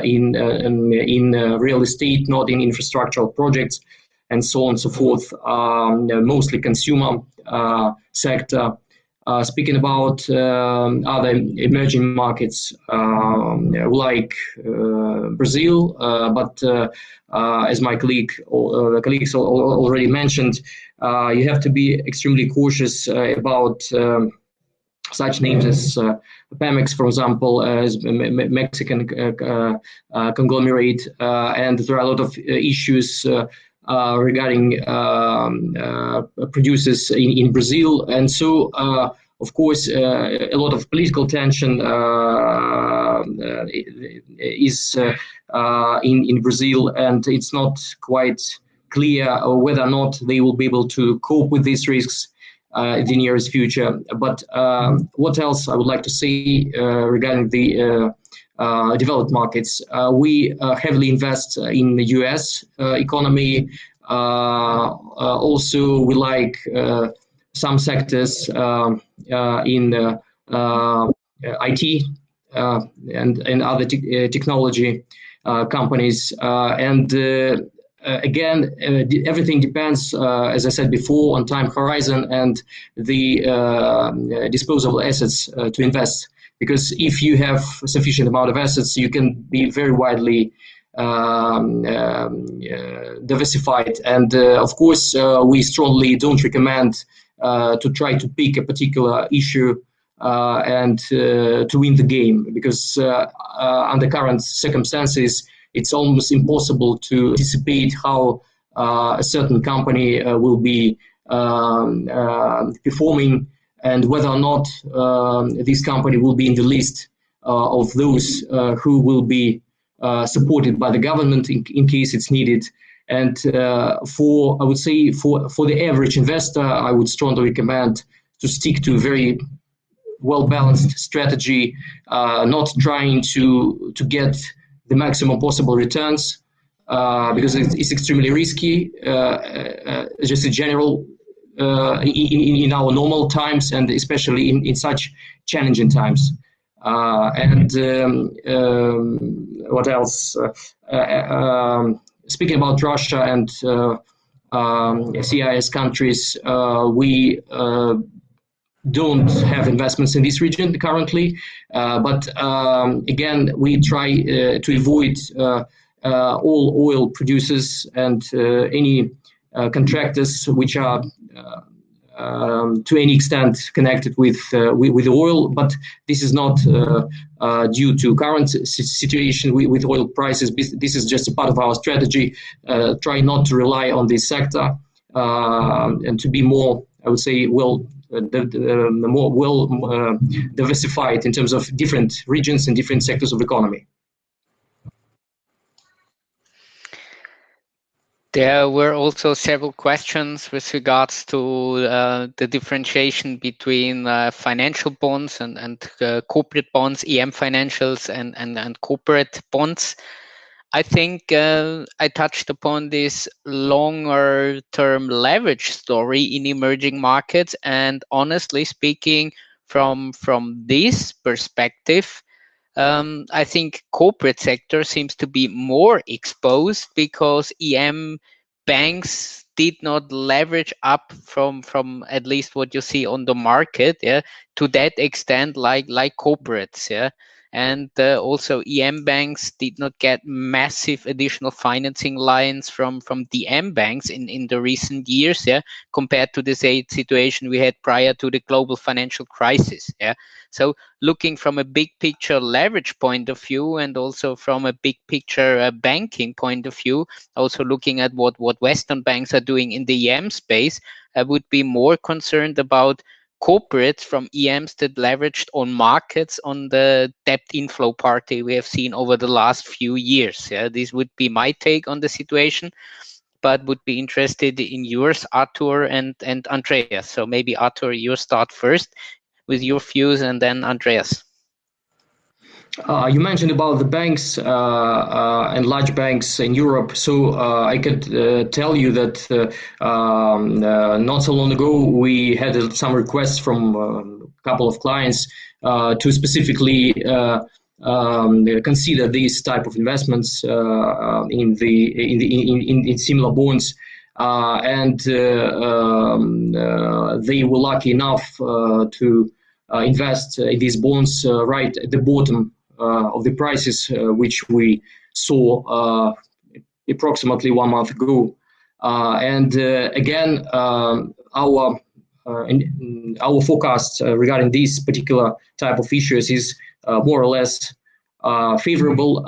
in real estate, not in infrastructural projects, and so on and so forth. Mostly consumer sector. Speaking about other emerging markets like Brazil, but as my colleagues already mentioned, you have to be extremely cautious about such names as Pemex, for example, as Mexican conglomerate, and there are a lot of issues regarding producers in Brazil, and so of course a lot of political tension is in Brazil, and it's not quite clear whether or not they will be able to cope with these risks in the nearest future. But what else I would like to say regarding the developed markets? We heavily invest in the US economy. Also, we like some sectors in IT and other technology companies. Again, everything depends, as I said before, on time horizon and the disposable assets to invest. Because if you have a sufficient amount of assets, you can be very widely diversified. And of course, we strongly don't recommend to try to pick a particular issue and to win the game, because under current circumstances, it's almost impossible to anticipate how a certain company will be performing, and whether or not this company will be in the list of those who will be supported by the government in case it's needed. And I would say for the average investor, I would strongly recommend to stick to a very well-balanced strategy, not trying to get the maximum possible returns, because it's extremely risky, just in general, in our normal times, and especially in such challenging times. What else? Speaking about Russia and CIS countries, we don't have investments in this region currently, but again, we try to avoid all oil producers and any contractors which are to any extent connected with oil. But this is not due to current situation with oil prices. This is just a part of our strategy. Try not to rely on this sector and to be more, I would say, diversified in terms of different regions and different sectors of the economy. There were also several questions with regards to the differentiation between financial bonds and corporate bonds, EM financials and corporate bonds. I think I touched upon this longer term leverage story in emerging markets, and honestly speaking, from this perspective, I think corporate sector seems to be more exposed because EM banks did not leverage up from at least what you see on the market, to that extent like corporates, and also EM banks did not get massive additional financing lines from DM banks in the recent years, compared to the situation we had prior to the global financial crisis. So looking from a big picture leverage point of view, and also from a big picture banking point of view, also looking at what Western banks are doing in the EM space, I would be more concerned about corporates from EMs that leveraged on markets on the debt inflow party we have seen over the last few years. This would be my take on the situation, but would be interested in yours, Artur and Andreas. So maybe Artur, you start first with your views, and then Andreas. You mentioned about the banks and large banks in Europe. So I could tell you that not so long ago we had some requests from a couple of clients to specifically consider these type of investments in similar bonds, and they were lucky enough to invest in these bonds right at the bottom of the prices which we saw approximately 1 month ago. And again, our our forecast regarding this particular type of issues is more or less favorable.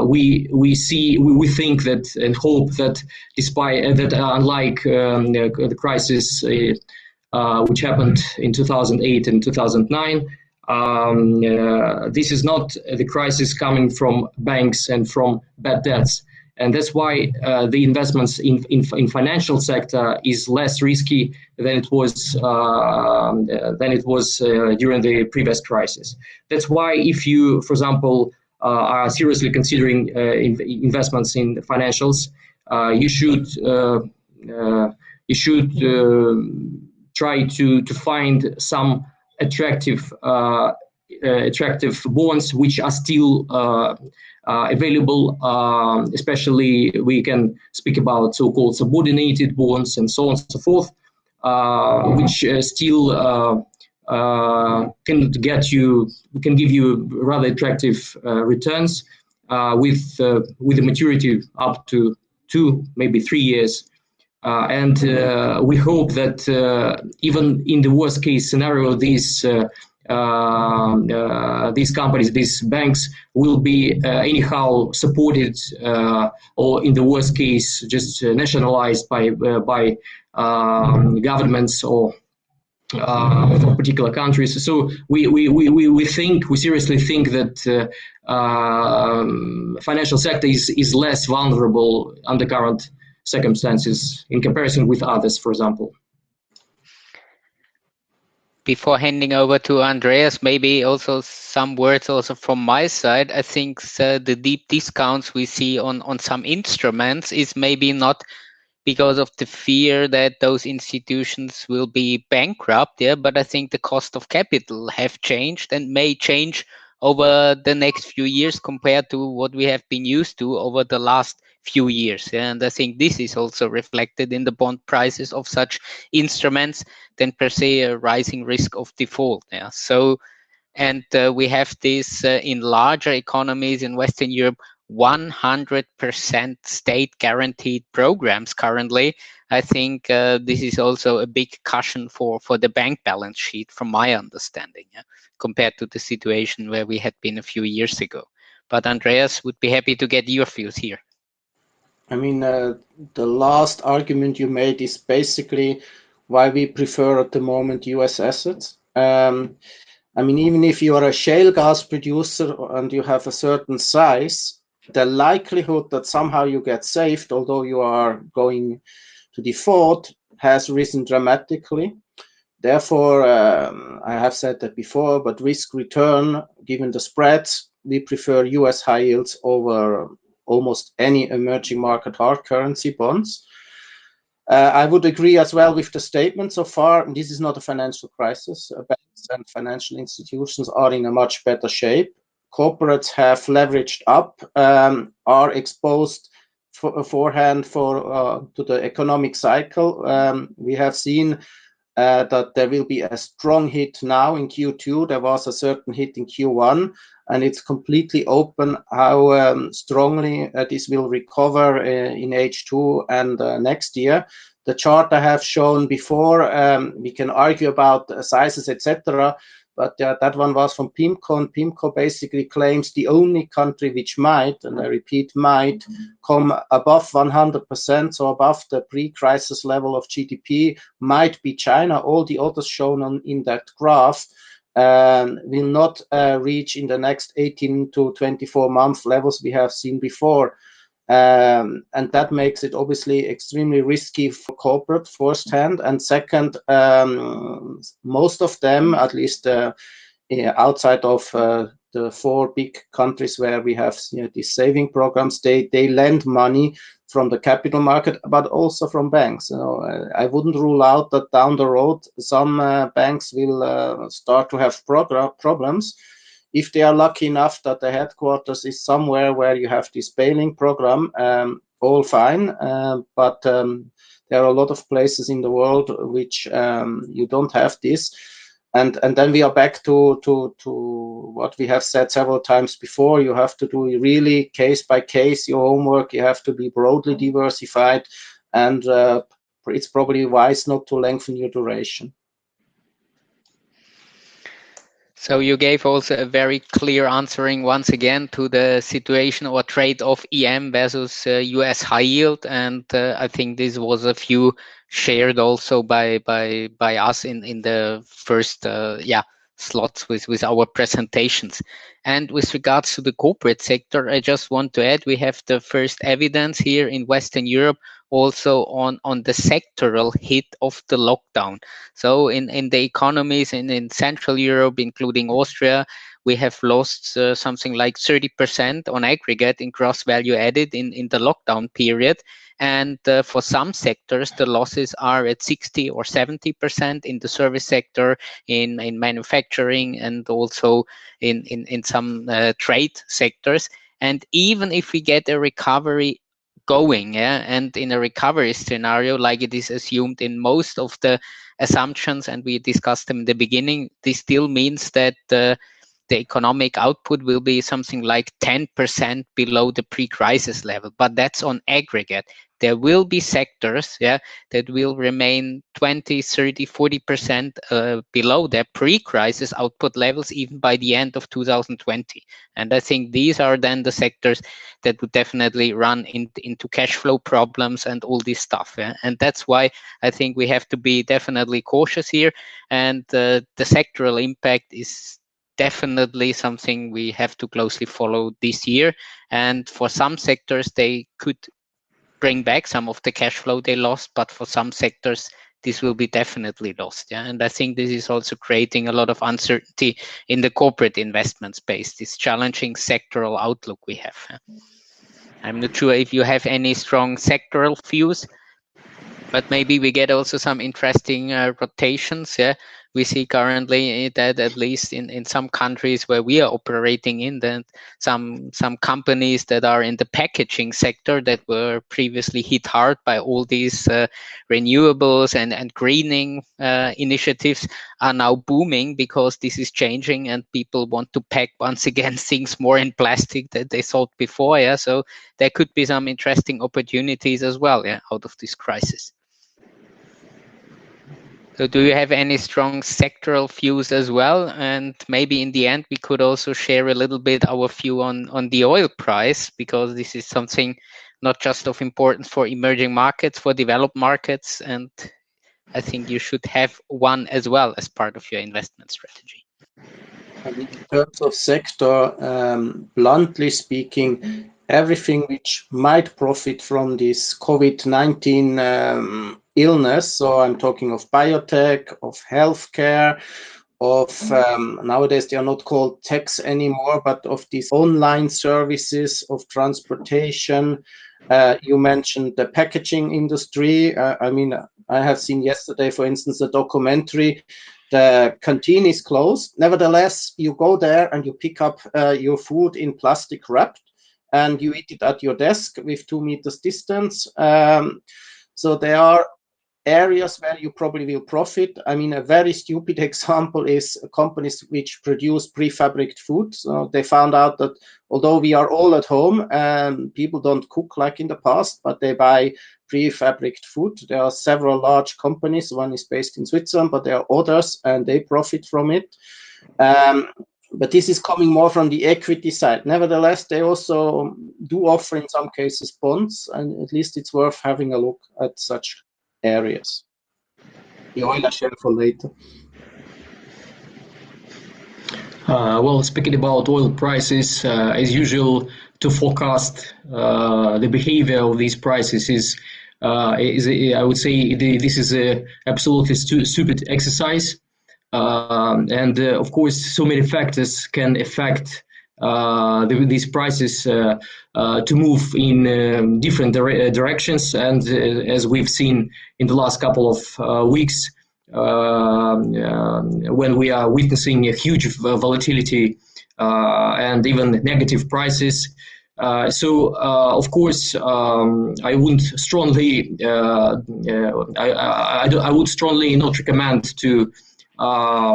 We think that and hope that despite that, unlike the crisis which happened in 2008 and 2009, this is not the crisis coming from banks and from bad debts. And that's why the investments in financial sector is less risky than it was during the previous crisis. That's why if you, for example, are seriously considering investments in financials, you should try to find some attractive bonds which are still available, especially we can speak about so-called subordinated bonds and so on and so forth, which still can give you rather attractive returns with the maturity up to 2, maybe 3 years. And we hope that even in the worst case scenario, these companies, these banks, will be anyhow supported, or in the worst case, just nationalized by governments or for particular countries. So we seriously think that financial sector is less vulnerable under current circumstances in comparison with others, for example. Before handing over to Andreas, maybe also some words also from my side. I think the deep discounts we see on some instruments is maybe not because of the fear that those institutions will be bankrupt, but I think the cost of capital have changed and may change over the next few years compared to what we have been used to over the last few years. And I think this is also reflected in the bond prices of such instruments than per se a rising risk of default. So, and we have this in larger economies in Western Europe, 100% state guaranteed programs currently. I think this is also a big cushion for the bank balance sheet, from my understanding, compared to the situation where we had been a few years ago. But Andreas, would be happy to get your views here. I mean, the last argument you made is basically why we prefer at the moment US assets. I mean, even if you are a shale gas producer and you have a certain size, the likelihood that somehow you get saved, although you are going to default, has risen dramatically. Therefore, I have said that before, but risk return, given the spreads, we prefer US high yields over almost any emerging market hard currency bonds. I would agree as well with the statement so far. This is not a financial crisis. Banks and financial institutions are in a much better shape. Corporates have leveraged up, are exposed beforehand to the economic cycle. We have seen that there will be a strong hit now in Q2. There was a certain hit in Q1, and it's completely open how strongly this will recover in H2 and next year. The chart I have shown before, we can argue about sizes, etc., but that one was from PIMCO, and PIMCO basically claims the only country which might, and I repeat, might come above 100%, so above the pre-crisis level of GDP, might be China. All the others shown in that graph will not reach in the next 18 to 24 month levels we have seen before. And that makes it obviously extremely risky for corporate firsthand. And second, most of them, at least outside of the 4 big countries where we have these saving programs, they lend money from the capital market, but also from banks. I wouldn't rule out that down the road some banks will start to have problems. If they are lucky enough that the headquarters is somewhere where you have this bailing program, all fine. But there are a lot of places in the world which you don't have this. And then we are back to what we have said several times before. You have to do really case by case your homework. You have to be broadly diversified, and it's probably wise not to lengthen your duration. So you gave also a very clear answering once again to the situation or trade of EM versus US high yield, and I think this was a few shared also by us in the first slots with our presentations. And with regards to the corporate sector, I just want to add we have the first evidence here in Western Europe also on the sectoral hit of the lockdown. So in the economies in Central Europe, including Austria, we have lost something like 30% on aggregate in gross value added in the lockdown period. And for some sectors, the losses are at 60 or 70% in the service sector, in manufacturing, and also in some trade sectors. And even if we get a recovery going, and in a recovery scenario like it is assumed in most of the assumptions, and we discussed them in the beginning, this still means that the economic output will be something like 10% below the pre-crisis level, but that's on aggregate. There will be sectors that will remain 20, 30, 40% below their pre-crisis output levels even by the end of 2020. And I think these are then the sectors that would definitely run into cash flow problems and all this stuff. And that's why I think we have to be definitely cautious here. And the sectoral impact is definitely something we have to closely follow this year. And for some sectors, they could bring back some of the cash flow they lost, but for some sectors, this will be definitely lost. And I think this is also creating a lot of uncertainty in the corporate investment space, this challenging sectoral outlook we have. I'm not sure if you have any strong sectoral views, but maybe we get also some interesting rotations. We see currently that at least in some countries where we are operating in, that some companies that are in the packaging sector that were previously hit hard by all these renewables and greening initiatives are now booming because this is changing and people want to pack once again things more in plastic that they thought before. So there could be some interesting opportunities as well out of this crisis. So do you have any strong sectoral views as well? And maybe in the end, we could also share a little bit our view on the oil price, because this is something not just of importance for emerging markets, for developed markets. And I think you should have one as well as part of your investment strategy. In terms of sector, bluntly speaking, everything which might profit from this COVID-19 illness, so I'm talking of biotech, of healthcare, of nowadays they are not called techs anymore, but of these online services, of transportation. You mentioned the packaging industry. I mean, I have seen yesterday, for instance, a documentary. The canteen is closed. Nevertheless, you go there and you pick up your food in plastic wrapped, and you eat it at your desk with 2 meters distance. So there are areas where you probably will profit. I mean, a very stupid example is companies which produce prefabricated food. So they found out that although we are all at home and people don't cook like in the past, but they buy prefabricated food. There are several large companies. One is based in Switzerland, but there are others and they profit from it. But this is coming more from the equity side. Nevertheless, they also do offer in some cases bonds, and at least it's worth having a look at such areas. The oil I share for later. Well, speaking about oil prices, as usual, to forecast the behavior of these prices is I would say, this is a absolutely stupid exercise. And of course, so many factors can affect these prices to move in different directions. And as we've seen in the last couple of weeks, when we are witnessing a huge volatility and even negative prices. So, of course, I would strongly I would strongly not recommend to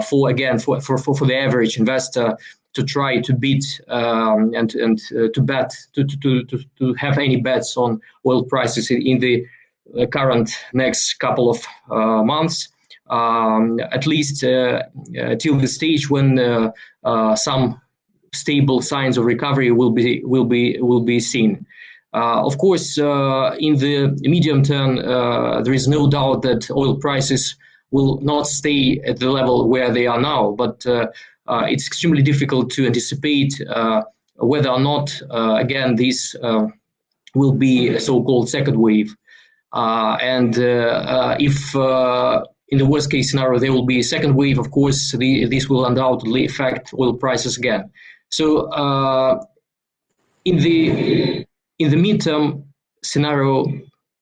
for the average investor to try to beat and to bet to have any bets on oil prices in the current next couple of months. at least till the stage when some stable signs of recovery will be seen. Of course, in the medium term, there is no doubt that oil prices will not stay at the level where they are now, but it's extremely difficult to anticipate whether or not, again, this will be a so-called second wave. And if in the worst case scenario there will be a second wave, of course, this will undoubtedly affect oil prices again. So in the midterm scenario,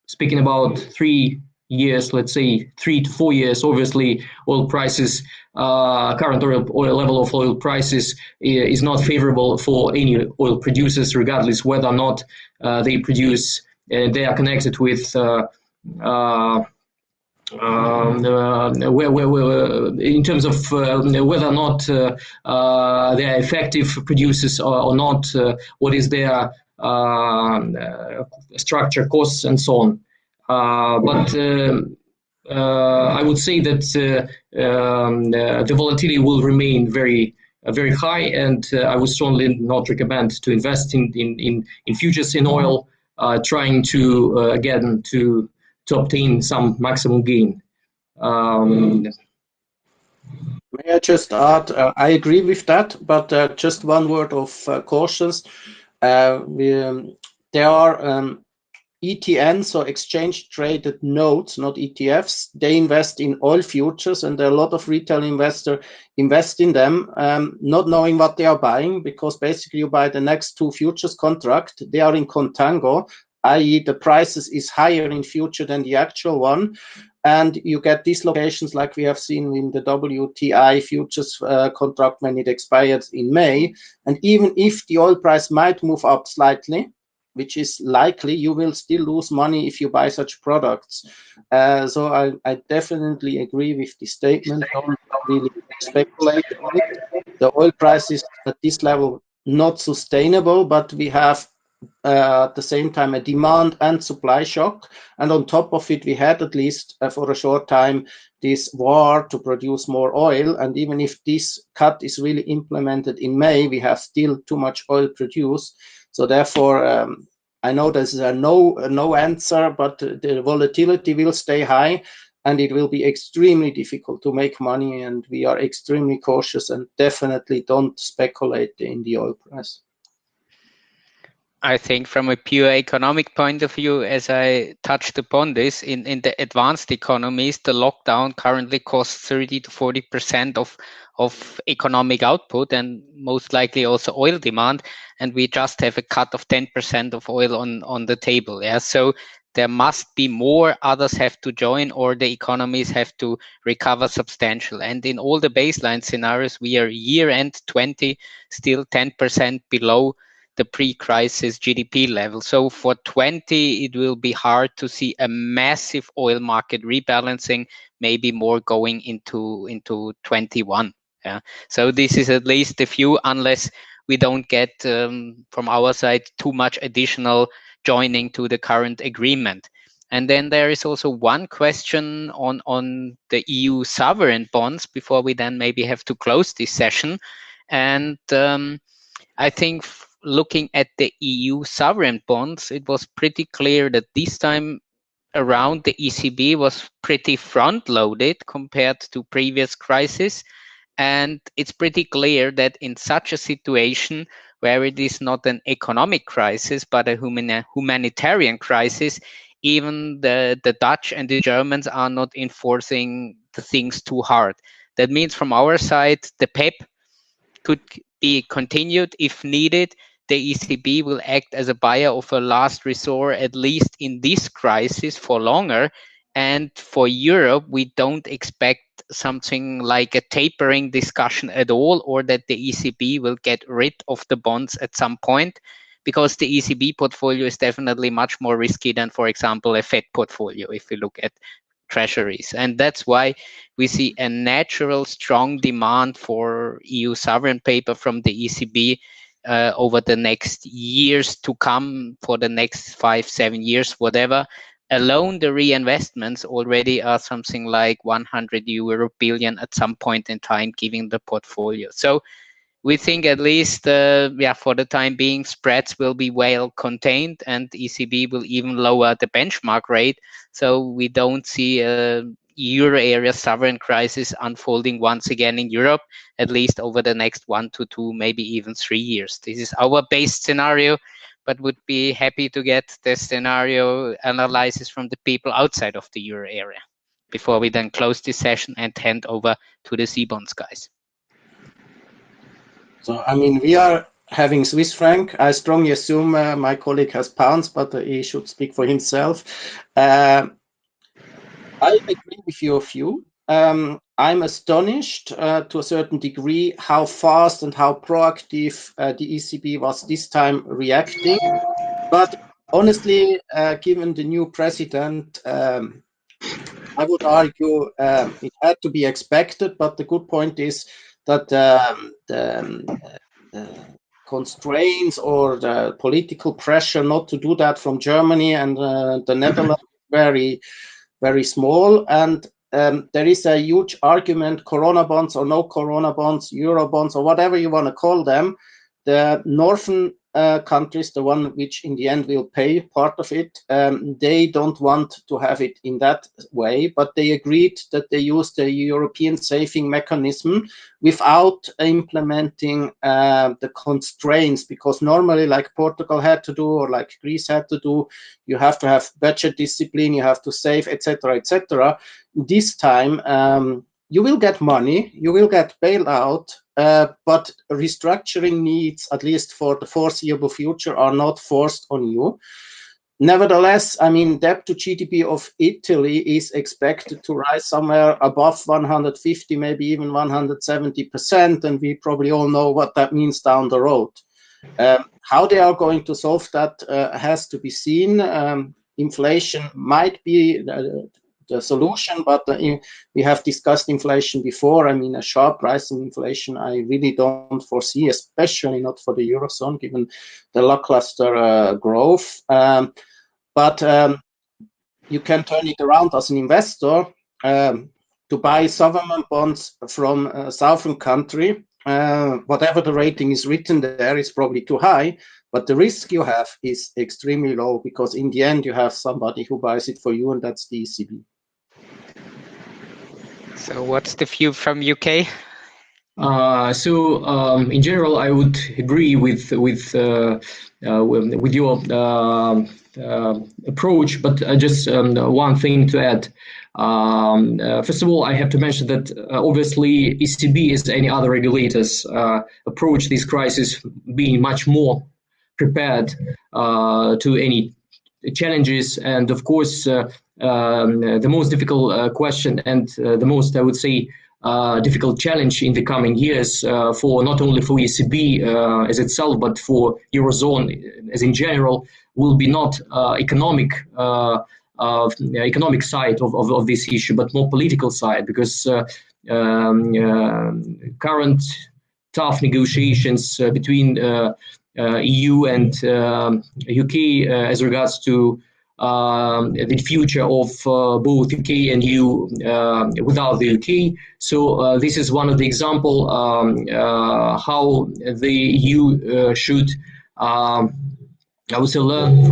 speaking about 3 years, let's say 3 to 4 years, obviously oil prices, current oil level of oil prices is not favorable for any oil producers, regardless whether or not they produce, they are connected with in terms of whether or not they are effective producers or not, what is their structure, costs, and so on. But I would say that the volatility will remain very high, and I would strongly not recommend to invest in futures in oil, trying to again to obtain some maximum gain. May I just add, I agree with that, but just one word of cautions. There are ETNs, or exchange traded notes, not ETFs. They invest in oil futures, and there are a lot of retail investors invest in them, not knowing what they are buying, because basically you buy the next 2 futures contract. They are in contango, i.e. the prices is higher in future than the actual one. And you get dislocations like we have seen in the WTI futures contract when it expired in May. And even if the oil price might move up slightly, which is likely, you will still lose money if you buy such products. So I definitely agree with the statement. Don't really speculate on it. The oil price is at this level not sustainable, but we have at the same time a demand and supply shock, and on top of it we had, at least for a short time, this war to produce more oil. And even if this cut is really implemented in May, we have still too much oil produced. So therefore I know there's no answer, but the volatility will stay high and it will be extremely difficult to make money, and we are extremely cautious and definitely don't speculate in the oil price. I think from a pure economic point of view, as I touched upon this, in the advanced economies, the lockdown currently costs 30 to 40% of economic output, and most likely also oil demand. And we just have a cut of 10% of oil on the table. Yeah, so there must be more, others have to join, or the economies have to recover substantial. And in all the baseline scenarios, we are year-end 20 still 10% below the pre-crisis GDP level. So for 20, it will be hard to see a massive oil market rebalancing, maybe more going into 21. Yeah. So this is at least a few, unless we don't get from our side too much additional joining to the current agreement. And then there is also one question on the EU sovereign bonds before we then maybe have to close this session. And I think looking at the EU sovereign bonds, it was pretty clear that this time around the ECB was pretty front-loaded compared to previous crises. And it's pretty clear that in such a situation where it is not an economic crisis, but a humanitarian crisis, even the Dutch and the Germans are not enforcing the things too hard. That means from our side, the PEP could be continued if needed. The ECB will act as a buyer of a last resort, at least in this crisis, for longer. And for Europe, we don't expect something like a tapering discussion at all, or that the ECB will get rid of the bonds at some point, because the ECB portfolio is definitely much more risky than, for example, a Fed portfolio, if we look at treasuries. And that's why we see a natural strong demand for EU sovereign paper from the ECB over the next years to come, for the next 5-7 years, whatever. alone the reinvestments already are something like 100 billion at some point in time, given the portfolio. So we think at least, for the time being, spreads will be well contained, and ECB will even lower the benchmark rate. So we don't see a euro area sovereign crisis unfolding once again in Europe, at least over the next 1 to 2, maybe even 3 years. This is our base scenario, but would be happy to get the scenario analysis from the people outside of the euro area before we then close this session and hand over to the Cbonds guys. So, I mean, we are having Swiss franc. I strongly assume my colleague has pounds, but he should speak for himself. I agree with your view. I'm astonished to a certain degree how fast and how proactive the ECB was this time reacting. But honestly, given the new president, I would argue it had to be expected. But the good point is that the constraints or the political pressure not to do that from Germany and the Netherlands very, very small. And there is a huge argument, corona bonds or no corona bonds, euro bonds or whatever you want to call them. The northern countries, the one which in the end will pay part of it, they don't want to have it in that way, but they agreed that they use the European saving mechanism without implementing the constraints, because normally, like Portugal had to do or like Greece had to do, you have to have budget discipline, you have to save, etc., etc. This time, you will get money, you will get bailout, but restructuring needs, at least for the foreseeable future, are not forced on you. Nevertheless, I mean, debt to GDP of Italy is expected to rise somewhere above 150, maybe even 170%, and we probably all know what that means down the road. How they are going to solve that has to be seen. Inflation might be the solution, but we have discussed inflation before. I mean, a sharp rise in inflation, I really don't foresee, especially not for the Eurozone, given the lackluster growth. But you can turn it around as an investor to buy sovereign bonds from a southern country. Whatever the rating is written there is probably too high, but the risk you have is extremely low, because in the end you have somebody who buys it for you, and that's the ECB. So what's the view from UK? In general, I would agree with your approach, but just one thing to add. First of all, I have to mention that obviously ECB, as any other regulators, approach this crisis being much more prepared to any challenges, and of course the most difficult question and the most, I would say, difficult challenge in the coming years for not only for ECB as itself, but for Eurozone as in general, will be not economic side of this issue, but more political side, because current tough negotiations between EU and UK as regards to the future of both UK and EU without the UK. So this is one of the example how the EU should, I would say, learn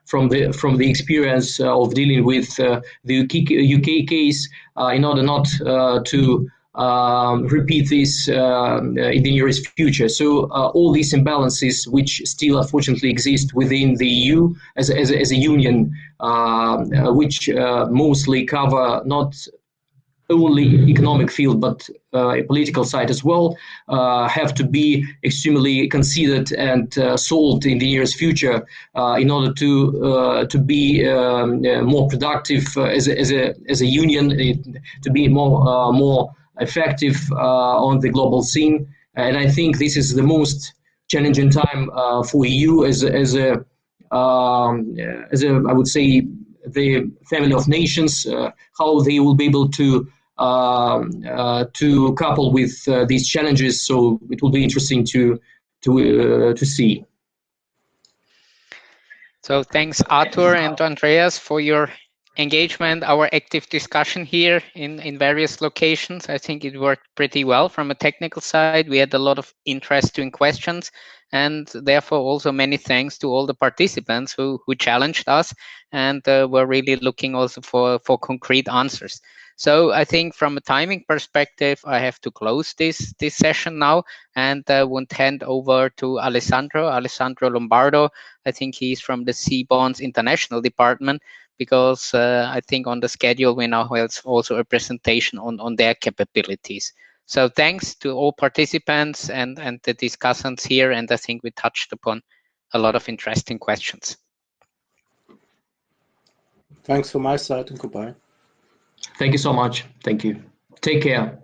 from the experience of dealing with the UK case in order not to repeat this in the nearest future. So all these imbalances, which still unfortunately exist within the EU as a union, which mostly cover not only economic field but a political side as well, have to be extremely considered and solved in the nearest future in order to be more productive as a union, to be more effective on the global scene. And I think this is the most challenging time for EU as a I would say the family of nations, how they will be able to couple with these challenges. So it will be interesting to see. So thanks, Artur and Andreas, for your engagement, our active discussion here in various locations. I think it worked pretty well from a technical side. We had a lot of interesting questions, and therefore also many thanks to all the participants who challenged us and were really looking also for concrete answers. So I think from a timing perspective, I have to close this session now and want to hand over to Alessandro Lombardo. I think he's from the Cbonds International Department, because I think on the schedule we now have also a presentation on their capabilities. So thanks to all participants and the discussants here, and I think we touched upon a lot of interesting questions. Thanks from my side, and goodbye. Thank you so much. Thank you. Take care.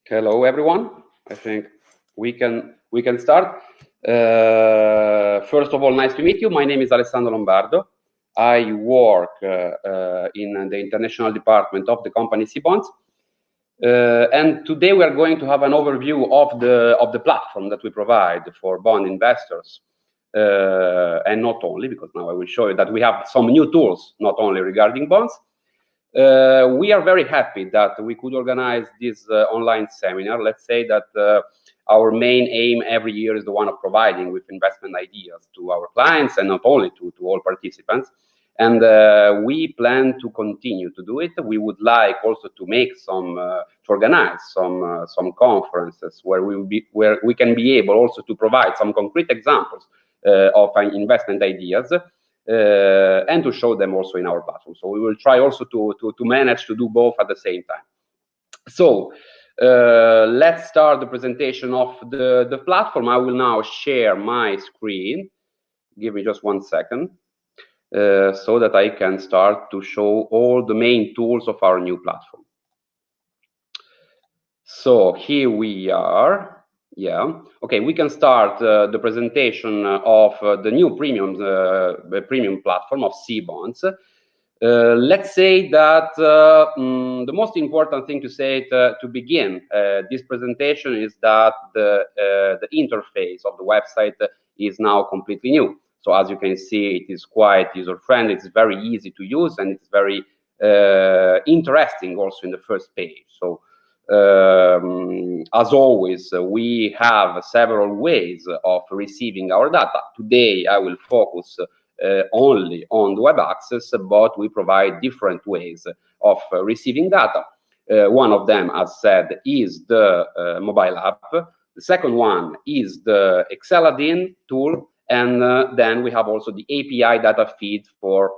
Hello, everyone. I think we can start. First of all, nice to meet you. My name is Alessandro Lombardo. I work in the international department of the company Cbonds. And today we are going to have an overview of the platform that we provide for bond investors. And not only, because now I will show you that we have some new tools, not only regarding bonds. We are very happy that we could organize this online seminar. Let's say that our main aim every year is the one of providing with investment ideas to our clients, and not only to all participants. And we plan to continue to do it. We would like also to make to organize some conferences where we can be able also to provide some concrete examples of investment ideas. And to show them also in our platform. So we will try also to manage to do both at the same time. So let's start the presentation of the platform. I will now share my screen. Give me just 1 second so that I can start to show all the main tools of our new platform. So here we are. Yeah. Okay, we can start the presentation of the new premium platform of Cbonds. Let's say that the most important thing to say to begin this presentation is that the interface of the website is now completely new. So as you can see, it is quite user-friendly. It's very easy to use, and it's very interesting also in the first page. So as always, we have several ways of receiving our data. Today, I will focus only on the web access, but we provide different ways of receiving data. One of them, as said, is the mobile app. The second one is the Excel add-in tool, and then we have also the API data feed for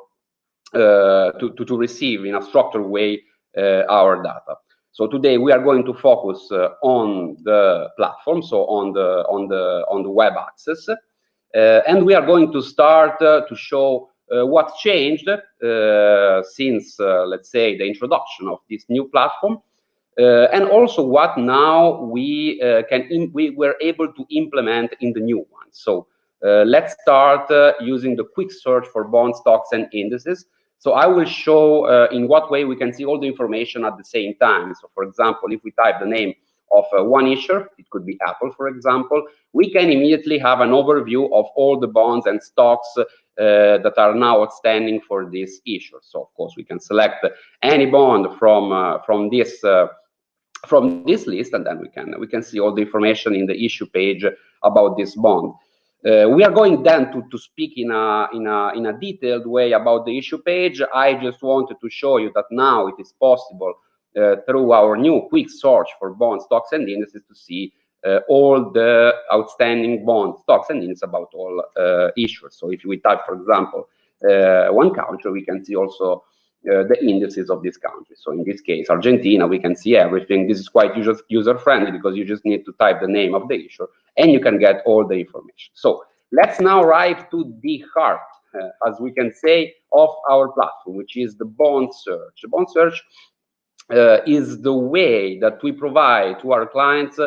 to receive in a structured way our data. So today we are going to focus on the platform, so on the web access, and we are going to start to show what's changed since, let's say, the introduction of this new platform, and also what now we were able to implement in the new one. So let's start using the quick search for bond stocks and indices. So I will show in what way we can see all the information at the same time. So for example, if we type the name of one issuer, it could be Apple, for example, we can immediately have an overview of all the bonds and stocks that are now outstanding for this issuer. So of course we can select any bond from this list, and then we can see all the information in the issue page about this bond. We are going then to speak in a detailed way about the issue page. I just wanted to show you that now it is possible through our new quick search for bonds, stocks, and indices to see all the outstanding bonds, stocks, and indices about all issuers. So if we type, for example, one country, we can see also the indices of this country. So in this case, Argentina, we can see everything. This is quite user-friendly because you just need to type the name of the issuer and you can get all the information. So let's now arrive to the heart, as we can say, of our platform, which is the bond search. The bond search is the way that we provide to our clients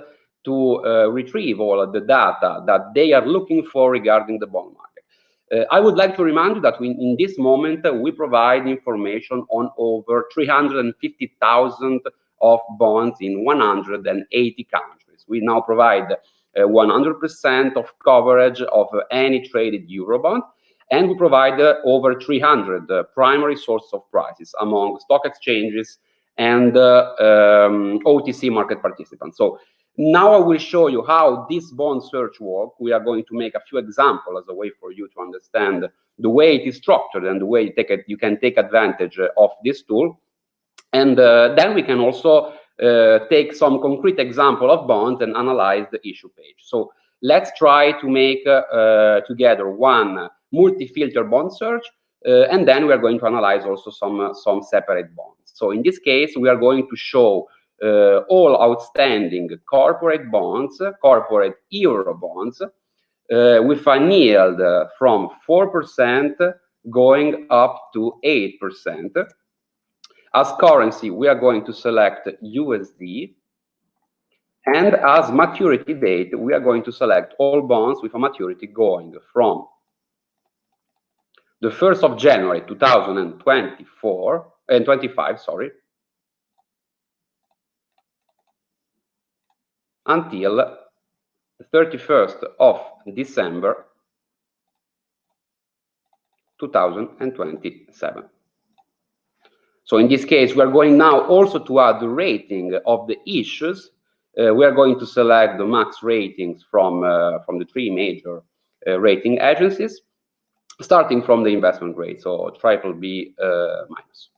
to retrieve all of the data that they are looking for regarding the bond market. I would like to remind you that in this moment, we provide information on over 350,000 of bonds in 180 countries. We now provide 100% of coverage of any traded Eurobond, and we provide over 300 primary sources of prices among stock exchanges and OTC market participants. So now I will show you how this bond search works. We are going to make a few examples as a way for you to understand the way it is structured and the way you can take advantage of this tool. And then we can also take some concrete example of bonds and analyze the issue page. So let's try to make together one multi-filter bond search, and then we are going to analyze also some separate bonds. So in this case, we are going to show all outstanding corporate bonds, corporate Euro bonds, with a yield from 4% going up to 8%. As currency, we are going to select USD, and as maturity date, we are going to select all bonds with a maturity going from the 1st of January 2024 and 25, sorry, until the 31st of December 2027. So in this case, we are going now also to add the rating of the issues. We are going to select the max ratings from the three major rating agencies, starting from the investment grade, so BBB minus.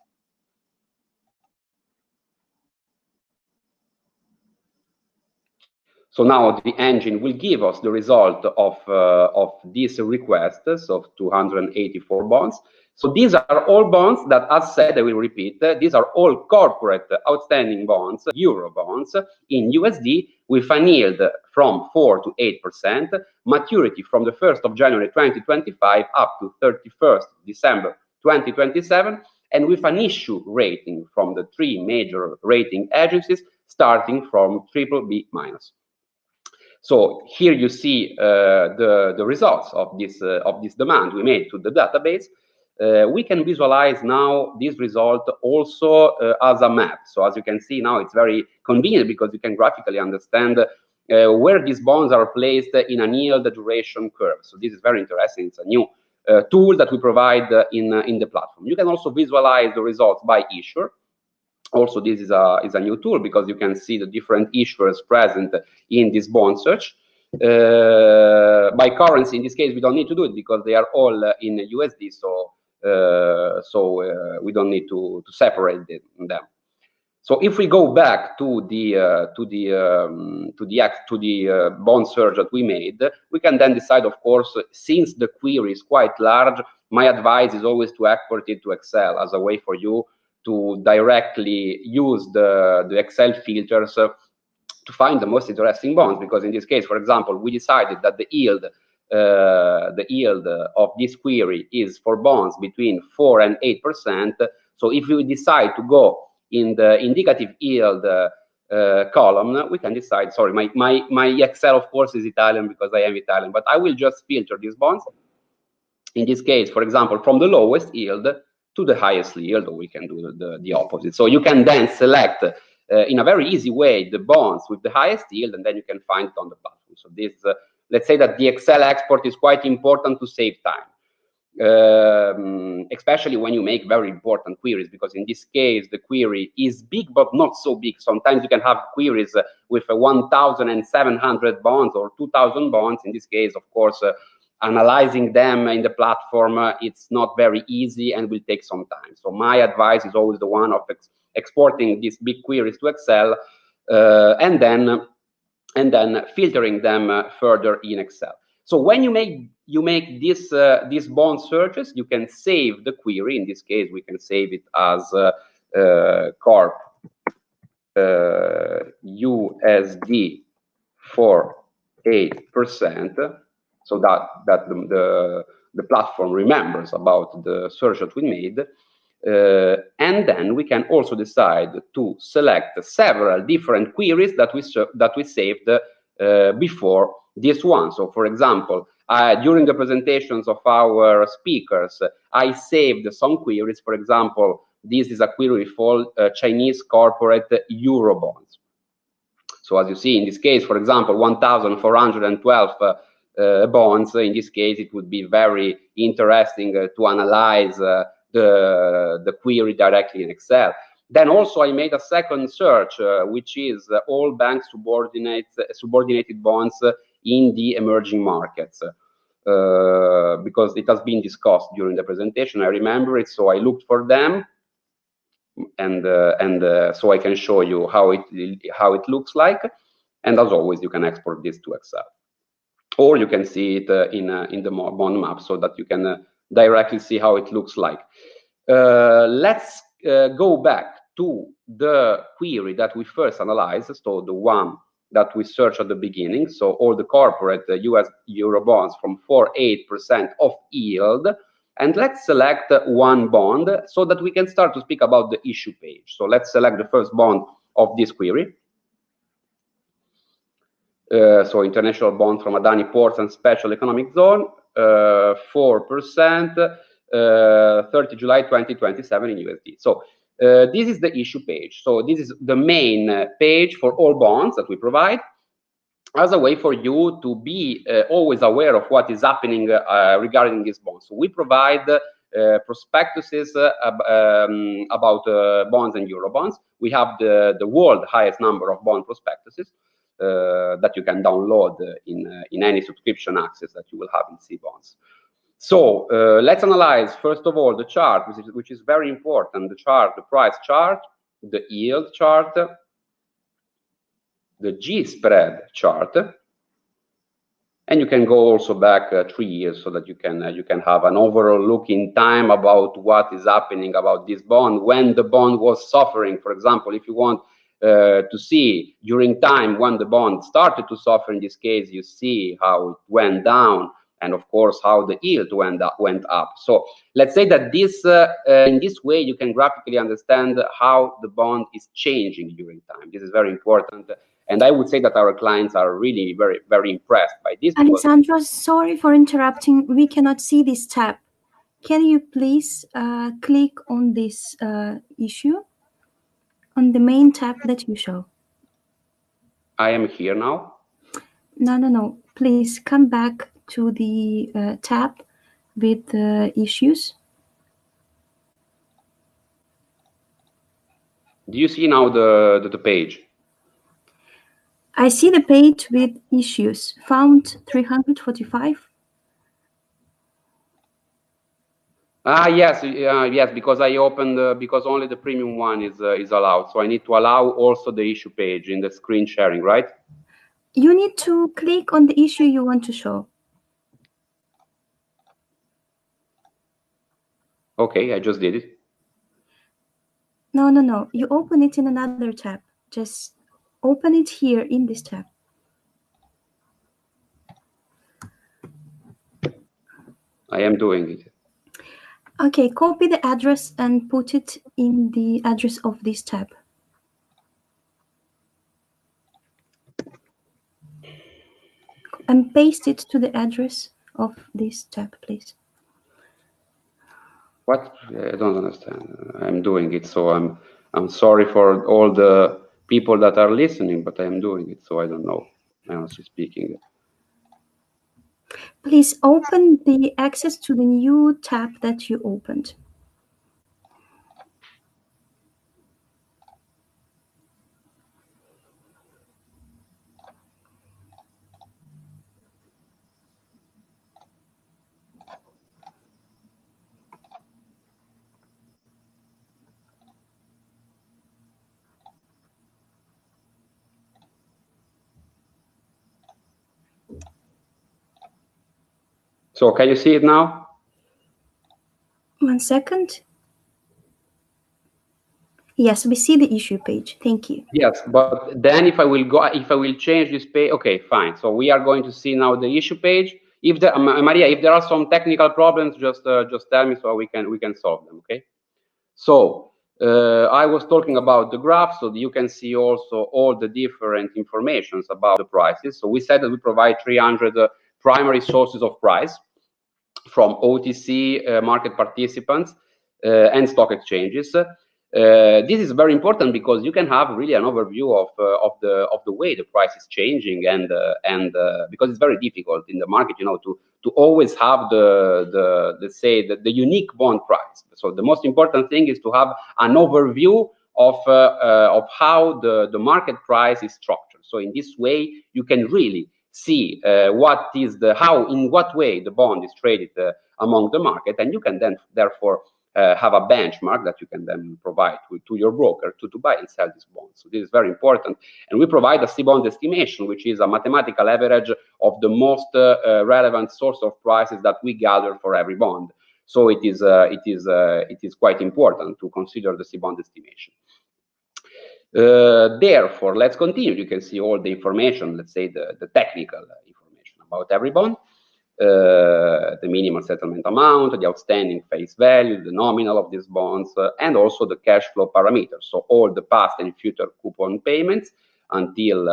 So now the engine will give us the result of these requests of 284 bonds. So these are all bonds that, as said, I will repeat, these are all corporate outstanding bonds, Euro bonds in USD with a yield from 4 to 8%, maturity from the 1st of January 2025 up to 31st December 2027, and with an issue rating from the three major rating agencies starting from BBB minus. So here you see the results of this demand we made to the database. We can visualize now this result also as a map. So as you can see now, it's very convenient because you can graphically understand where these bonds are placed in a yield duration curve. So this is very interesting. It's a new tool that we provide in the platform. You can also visualize the results by issuer. Also, this is a new tool because you can see the different issuers present in this bond search. By currency, in this case, we don't need to do it because they are all in USD, so we don't need to separate them. So if we go back to the bond search that we made, we can then decide, of course, since the query is quite large, my advice is always to export it to Excel as a way for you to directly use the Excel filters to find the most interesting bonds. Because in this case, for example, we decided that the yield of this query is for bonds between 4 and 8%. So if we decide to go in the indicative yield column, we can decide, sorry, my Excel, of course, is Italian because I am Italian, but I will just filter these bonds. In this case, for example, from the lowest yield to the highest yield, or we can do the opposite. So you can then select in a very easy way the bonds with the highest yield, and then you can find it on the platform. So this, let's say that the Excel export is quite important to save time, especially when you make very important queries, because in this case, the query is big, but not so big. Sometimes you can have queries with 1,700 bonds or 2,000 bonds. In this case, of course, analyzing them in the platform, it's not very easy and will take some time. So my advice is always the one of exporting these big queries to Excel and then filtering them further in Excel. So when you make these bond searches, you can save the query. In this case, we can save it as corp USD for 8%. So that the platform remembers about the search that we made. And then we can also decide to select several different queries that we saved before this one. So, for example, during the presentations of our speakers, I saved some queries. For example, this is a query for Chinese corporate Eurobonds. So as you see in this case, for example, 1,412 bonds. In this case, it would be very interesting to analyze the query directly in Excel. Then also I made a second search, which is all bank subordinated bonds in the emerging markets, because it has been discussed during the presentation. I remember it, so I looked for them, and so I can show you how it looks like. And as always, you can export this to Excel, or you can see it in the bond map, so that you can directly see how it looks like. Let's go back to the query that we first analyzed, so the one that we searched at the beginning. So all the corporate US Eurobonds from 4.8% of yield. And let's select one bond so that we can start to speak about the issue page. So let's select the first bond of this query. So international bond from Adani Ports and Special Economic Zone, 4%, 30 July 2027 in USD. So this is the issue page. So this is the main page for all bonds that we provide, as a way for you to be always aware of what is happening regarding these bonds. So we provide prospectuses about bonds and Eurobonds. We have the world highest number of bond prospectuses that you can download in any subscription access that you will have in Cbonds. So let's analyze first of all the chart, which is very important. The chart, the price chart, the yield chart, the G spread chart, and you can go also back 3 years, so that you can have an overall look in time about what is happening about this bond when the bond was suffering. For example, if you want to see during time when the bond started to suffer, in this case, you see how it went down, and of course how the yield went up. So let's say that this in this way you can graphically understand how the bond is changing during time. This is very important, and I would say that our clients are really very, very impressed by this. Alessandro, sorry for interrupting. We cannot see this tab. Can you please click on this issue on the main tab that you show? I am here now. No. Please come back to the tab with the issues. Do you see now the page? I see the page with issues. Found 345. Yes, yes, because I opened because only the premium one is allowed. So I need to allow also the issue page in the screen sharing, right? You need to click on the issue you want to show. Okay, I just did it. No. You open it in another tab. Just open it here in this tab. I am doing it. Okay, copy the address and put it in the address of this tab. And paste it to the address of this tab, please. What? I don't understand. I'm doing it, so I'm sorry for all the people that are listening, but I am doing it, so I don't know. I'm honestly speaking. Please open the access to the new tab that you opened. So can you see it now? 1 second. Yes, we see the issue page. Thank you. Yes, but then if I will change this page, okay, fine. So we are going to see now the issue page. If Maria, if there are some technical problems, just tell me so we can solve them. Okay. So I was talking about the graph, so you can see also all the different informations about the prices. So we said that we provide 300 primary sources of price from OTC market participants and stock exchanges. This is very important because you can have really an overview of the way the price is changing, and because it's very difficult in the market, you know, to always have let's say the unique bond price. So the most important thing is to have an overview of how the market price is structured. So in this way, you can really see in what way the bond is traded among the market, and you can then therefore have a benchmark that you can then provide to your broker to buy and sell this bond. So this is very important, and we provide a Cbond estimation, which is a mathematical average of the most relevant source of prices that we gather for every bond. So it is quite important to consider the Cbond estimation. Therefore, let's continue. You can see all the information, let's say the technical information about every bond, the minimum settlement amount, the outstanding face value, the nominal of these bonds, and also the cash flow parameters. So all the past and future coupon payments until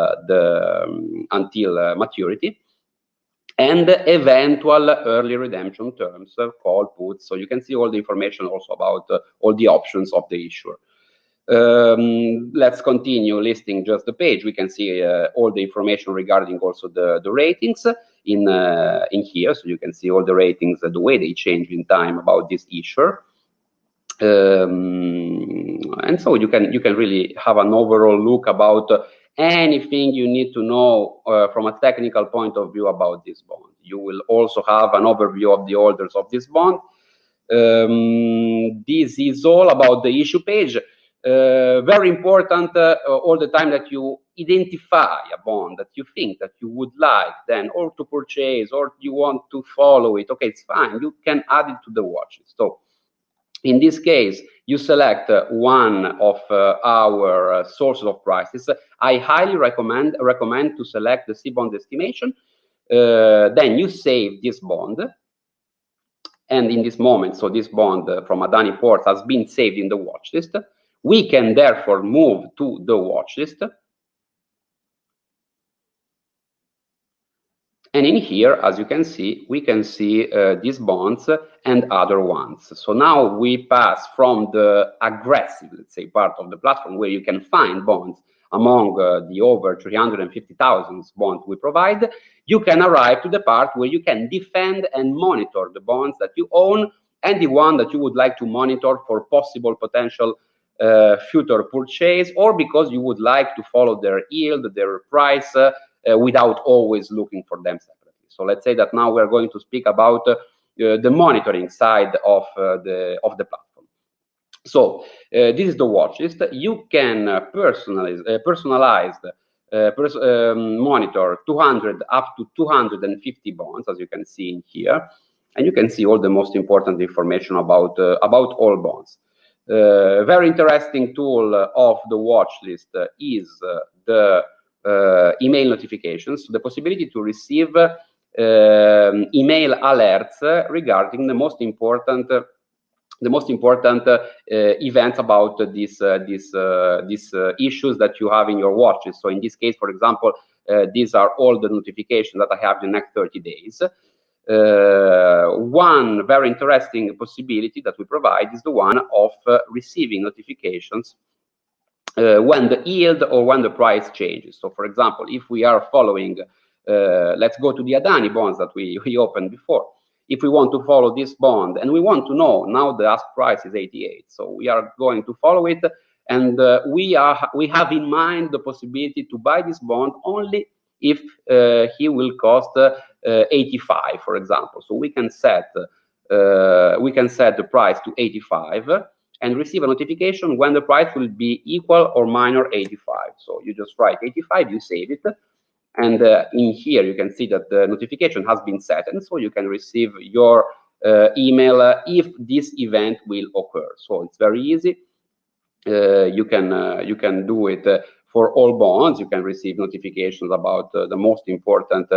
maturity, and eventual early redemption terms, call, puts. So you can see all the information also about all the options of the issuer. Let's continue listing just the page. We can see all the information regarding also the ratings in here. So you can see all the ratings, the way they change in time about this issuer. And so you can really have an overall look about anything you need to know from a technical point of view about this bond. You will also have an overview of the holders of this bond. This is all about the issue page. Very important all the time that you identify a bond that you think that you would like then or to purchase or you want to follow it. Okay, it's fine. You can add it to the watch list. So in this case, you select one of our sources of prices. I highly recommend to select the Cbond estimation. Then you save this bond. And in this moment, so this bond from Adani Port has been saved in the watch list. We can therefore move to the watch list. And in here, as you can see, we can see these bonds and other ones. So now we pass from the aggressive, let's say, part of the platform where you can find bonds among the over 350,000 bonds we provide. You can arrive to the part where you can defend and monitor the bonds that you own and the one that you would like to monitor for possible potential future purchase, or because you would like to follow their yield, their price, without always looking for them separately. So let's say that now we're going to speak about the monitoring side of the platform. So this is the watch list. You can monitor 200 up to 250 bonds, as you can see in here, and you can see all the most important information about all bonds. Very interesting tool of the watch list is the email notifications, the possibility to receive email alerts regarding the most important events about these issues that you have in your watches. So in this case, for example, these are all the notifications that I have the next 30 days. One very interesting possibility that we provide is the one of receiving notifications when the yield or when the price changes. So for example, if we are following, let's go to the Adani bonds that we opened before. If we want to follow this bond and we want to know now the ask price is 88, so we are going to follow it, and we have in mind the possibility to buy this bond only if he will cost 85, for example. So we can set the price to 85 and receive a notification when the price will be equal or minor 85. So you just write 85, you save it, and in here you can see that the notification has been set, and so you can receive your email if this event will occur. So it's very easy. You can do it for all bonds. You can receive notifications about the most important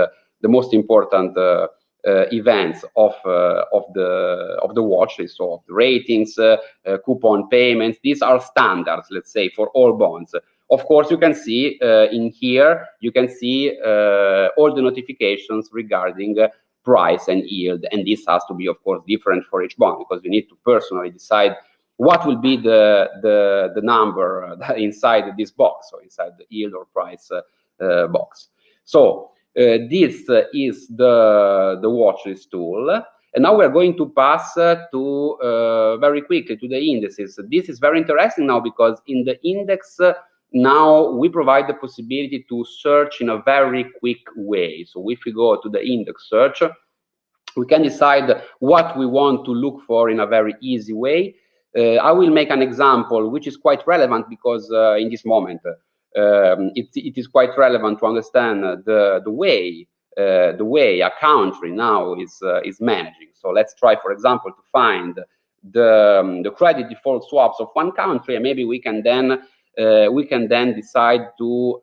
events of the watch list, so of the ratings, coupon payments. These are standards, let's say, for all bonds. Of course, you can see in here, you can see all the notifications regarding price and yield, and this has to be, of course, different for each bond, because you need to personally decide what will be the number inside this box, or inside the yield or price box. So this is the watchlist tool. And now we're going to pass to very quickly to the indices. This is very interesting now, because in the index now we provide the possibility to search in a very quick way. So if we go to the index search, we can decide what we want to look for in a very easy way. I will make an example which is quite relevant, because in this moment it is quite relevant to understand the way a country now is managing. So let's try, for example, to find the credit default swaps of one country, and maybe we can then decide to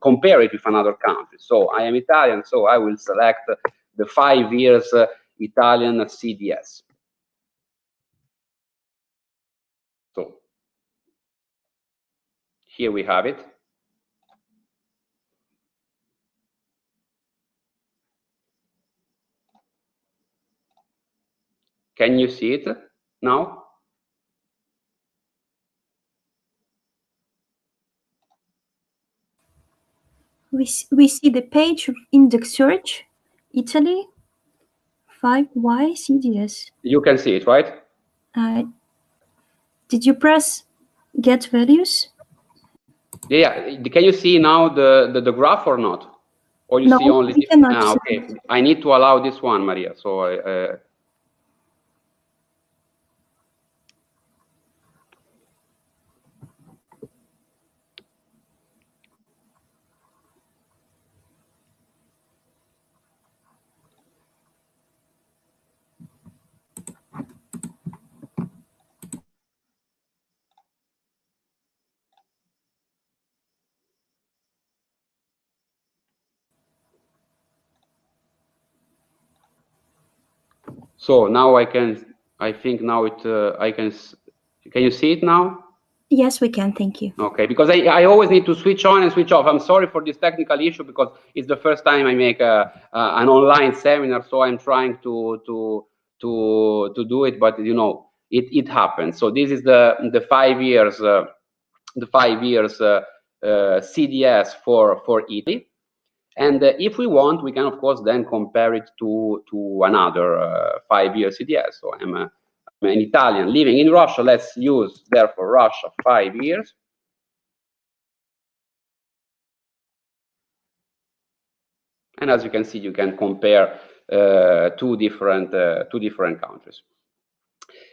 compare it with another country. So I am Italian, so I will select the 5 years Italian CDS. So here we have it. Can you see it now? We see the page of index search, Italy, 5Y CDS. You can see it, right? Did you press get values? Yeah. Can you see now the graph or not? Or you No, see only? we cannot see okay. I need to allow this one, Maria. So So now I think now can you see it now? Yes, we can, thank you. Okay, because I always need to switch on and switch off. I'm sorry for this technical issue, because it's the first time I make an online seminar, so I'm trying to do it, but you know, it happens. So this is the 5 years CDS for Italy. And if we want, we can, of course, then compare it to another 5 year CDS. So I'm an Italian living in Russia. Let's use, therefore, Russia 5 years. And as you can see, you can compare two different countries.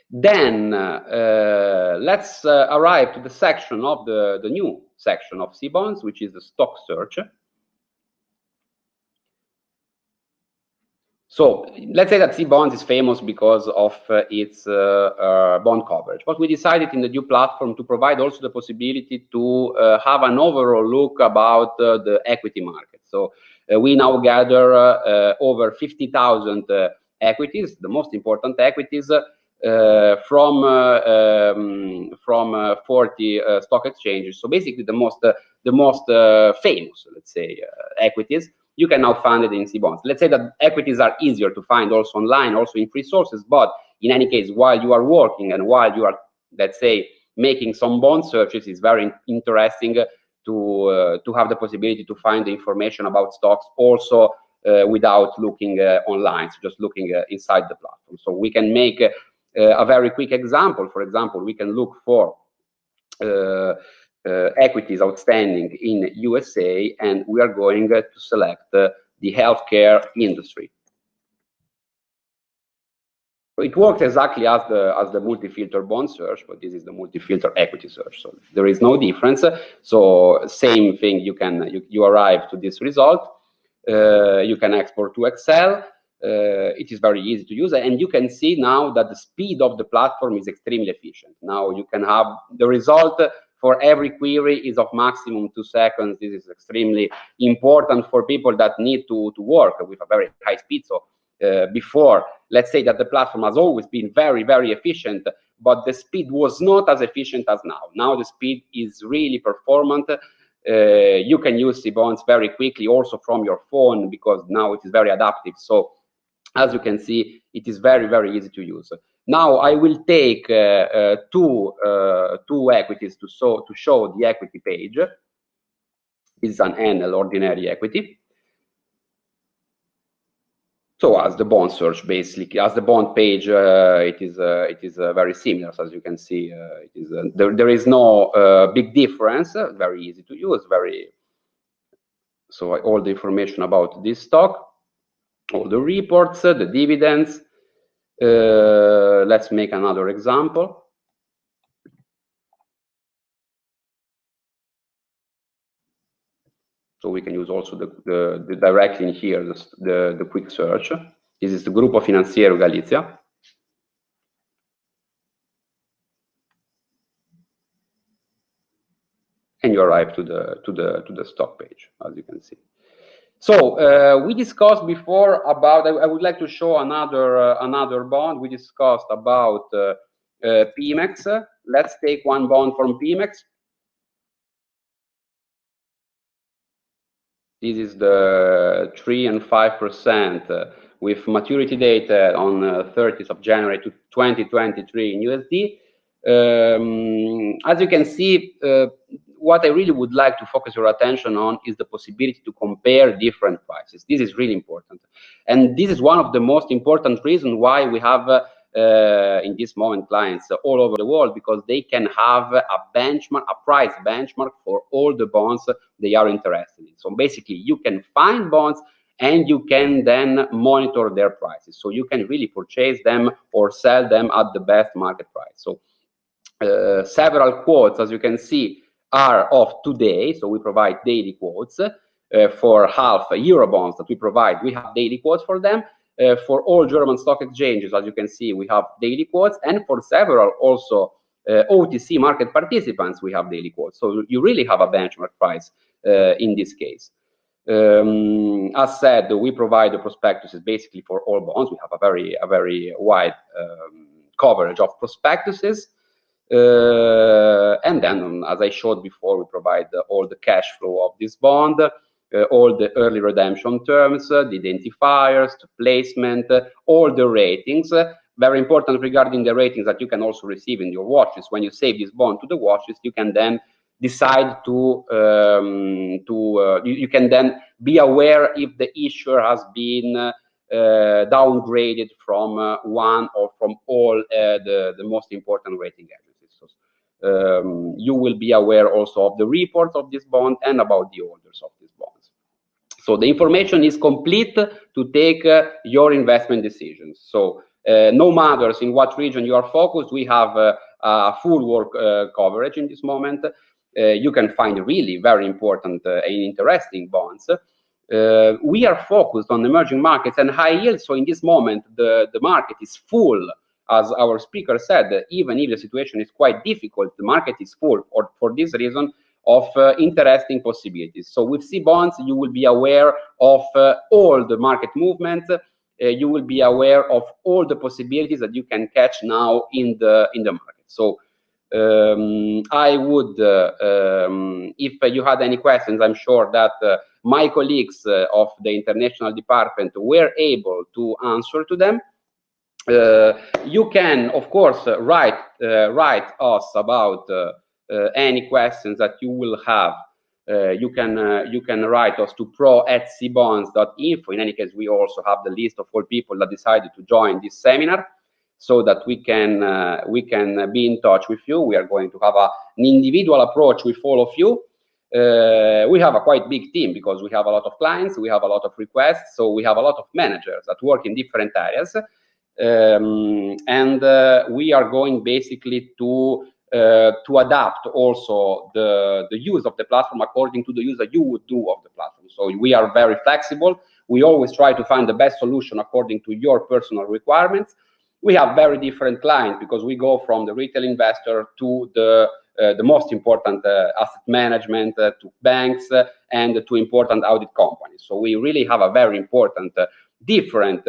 Then let's arrive to the section of the new section of Cbonds, which is the stock search. So let's say that Cbonds is famous because of its bond coverage, but we decided in the new platform to provide also the possibility to have an overall look about the equity market. So we now gather over 50,000 equities, the most important equities, from 40 stock exchanges. So basically the most famous, let's say, equities. You can now find it in Cbonds. Let's say that equities are easier to find also online, also in free sources. But in any case, while you are working and while you are, let's say, making some bond searches, it's very interesting to have the possibility to find the information about stocks also without looking online, so just looking inside the platform. So we can make a very quick example. For example, we can look for equities outstanding in USA, and we are going to select the healthcare industry. So it works exactly as the multi-filter bond search, but this is the multi-filter equity search. So there is no difference. So same thing, you arrive to this result. You can export to Excel. It is very easy to use, and you can see now that the speed of the platform is extremely efficient. Now you can have the result for every query is of maximum 2 seconds. This is extremely important for people that need to work with a very high speed. So before, let's say that the platform has always been very, very efficient, but the speed was not as efficient as now. Now the speed is really performant. You can use Cbonds very quickly also from your phone, because now it is very adaptive. So as you can see, it is very, very easy to use. Now I will take two equities to show the equity page. This is an NL ordinary equity. So as the bond search, basically, as the bond page, it is very similar. So as you can see, there is no big difference. Very easy to use. So all the information about this stock, all the reports, the dividends. Let's make another example. So we can use also the directly in here the quick search. This is the Gruppo Finanziario Galizia. And you arrive to the stock page, as you can see. So we discussed before about. I would like to show another bond. We discussed about Pimex. Let's take one bond from Pimex. This is the 3 and 5% with maturity date on 30th of January to 2023 in USD. As you can see, what I really would like to focus your attention on is the possibility to compare different prices. This is really important. And this is one of the most important reasons why we have, in this moment, clients all over the world, because they can have a benchmark, a price benchmark for all the bonds they are interested in. So basically, you can find bonds and you can then monitor their prices. So you can really purchase them or sell them at the best market price. So several quotes, as you can see, are of today. So we provide daily quotes for half euro bonds that we provide. We have daily quotes for them. For all German stock exchanges, as you can see, we have daily quotes, and for several also OTC market participants, we have daily quotes. So you really have a benchmark price in this case. As said, we provide the prospectuses basically for all bonds. We have a very wide coverage of prospectuses. And then, as I showed before, we provide all the cash flow of this bond, all the early redemption terms, the identifiers, the placement, all the ratings. Very important regarding the ratings that you can also receive in your watchlist. When you save this bond to the watchlist, you can then decide to you can then be aware if the issuer has been downgraded from one or from all the most important rating agencies. So, you will be aware also of the reports of this bond and about the orders of these bonds. So the information is complete to take your investment decisions. So no matters in what region you are focused, we have a full work coverage in this moment. You can find really very important and interesting bonds. We are focused on emerging markets and high yield. So in this moment, the market is full. As our speaker said, even if the situation is quite difficult, the market is full, or for this reason, of interesting possibilities. So with Cbonds, you will be aware of all the market movements. You will be aware of all the possibilities that you can catch now in the market. So I would, if you had any questions, I'm sure that my colleagues of the international department were able to answer to them. You can, of course, write us about any questions that you will have. You can write us to pro@cbonds.info. In any case, we also have the list of all people that decided to join this seminar, so that we can be in touch with you. We are going to have an individual approach with all of you. We have a quite big team because we have a lot of clients, we have a lot of requests, so we have a lot of managers that work in different areas. And we are going basically to adapt also the use of the platform according to the use that you would do of the platform. So we are very flexible. We always try to find the best solution according to your personal requirements. We have very different clients because we go from the retail investor to the the most important asset management, to banks, and to important audit companies. So we really have a very important different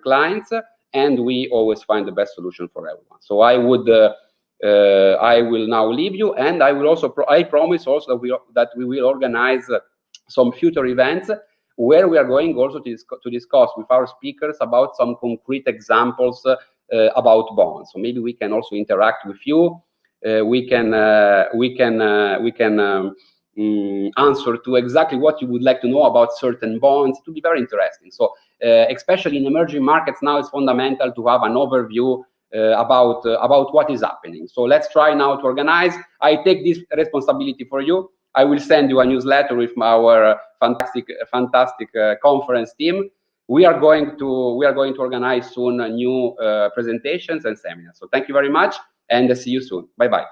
clients, and we always find the best solution for everyone. So I will now leave you, and I will also I promise also that we will organize some future events where we are going also to discuss with our speakers about some concrete examples about bonds. So maybe we can also interact with you. We can answer to exactly what you would like to know about certain bonds. It would be very interesting. So especially in emerging markets now, it's fundamental to have an overview about what is happening. So let's try now to organize. I take this responsibility for you. I will send you a newsletter with our fantastic conference team. We are going to organize soon new presentations and seminars. So thank you very much, and see you soon. Bye bye.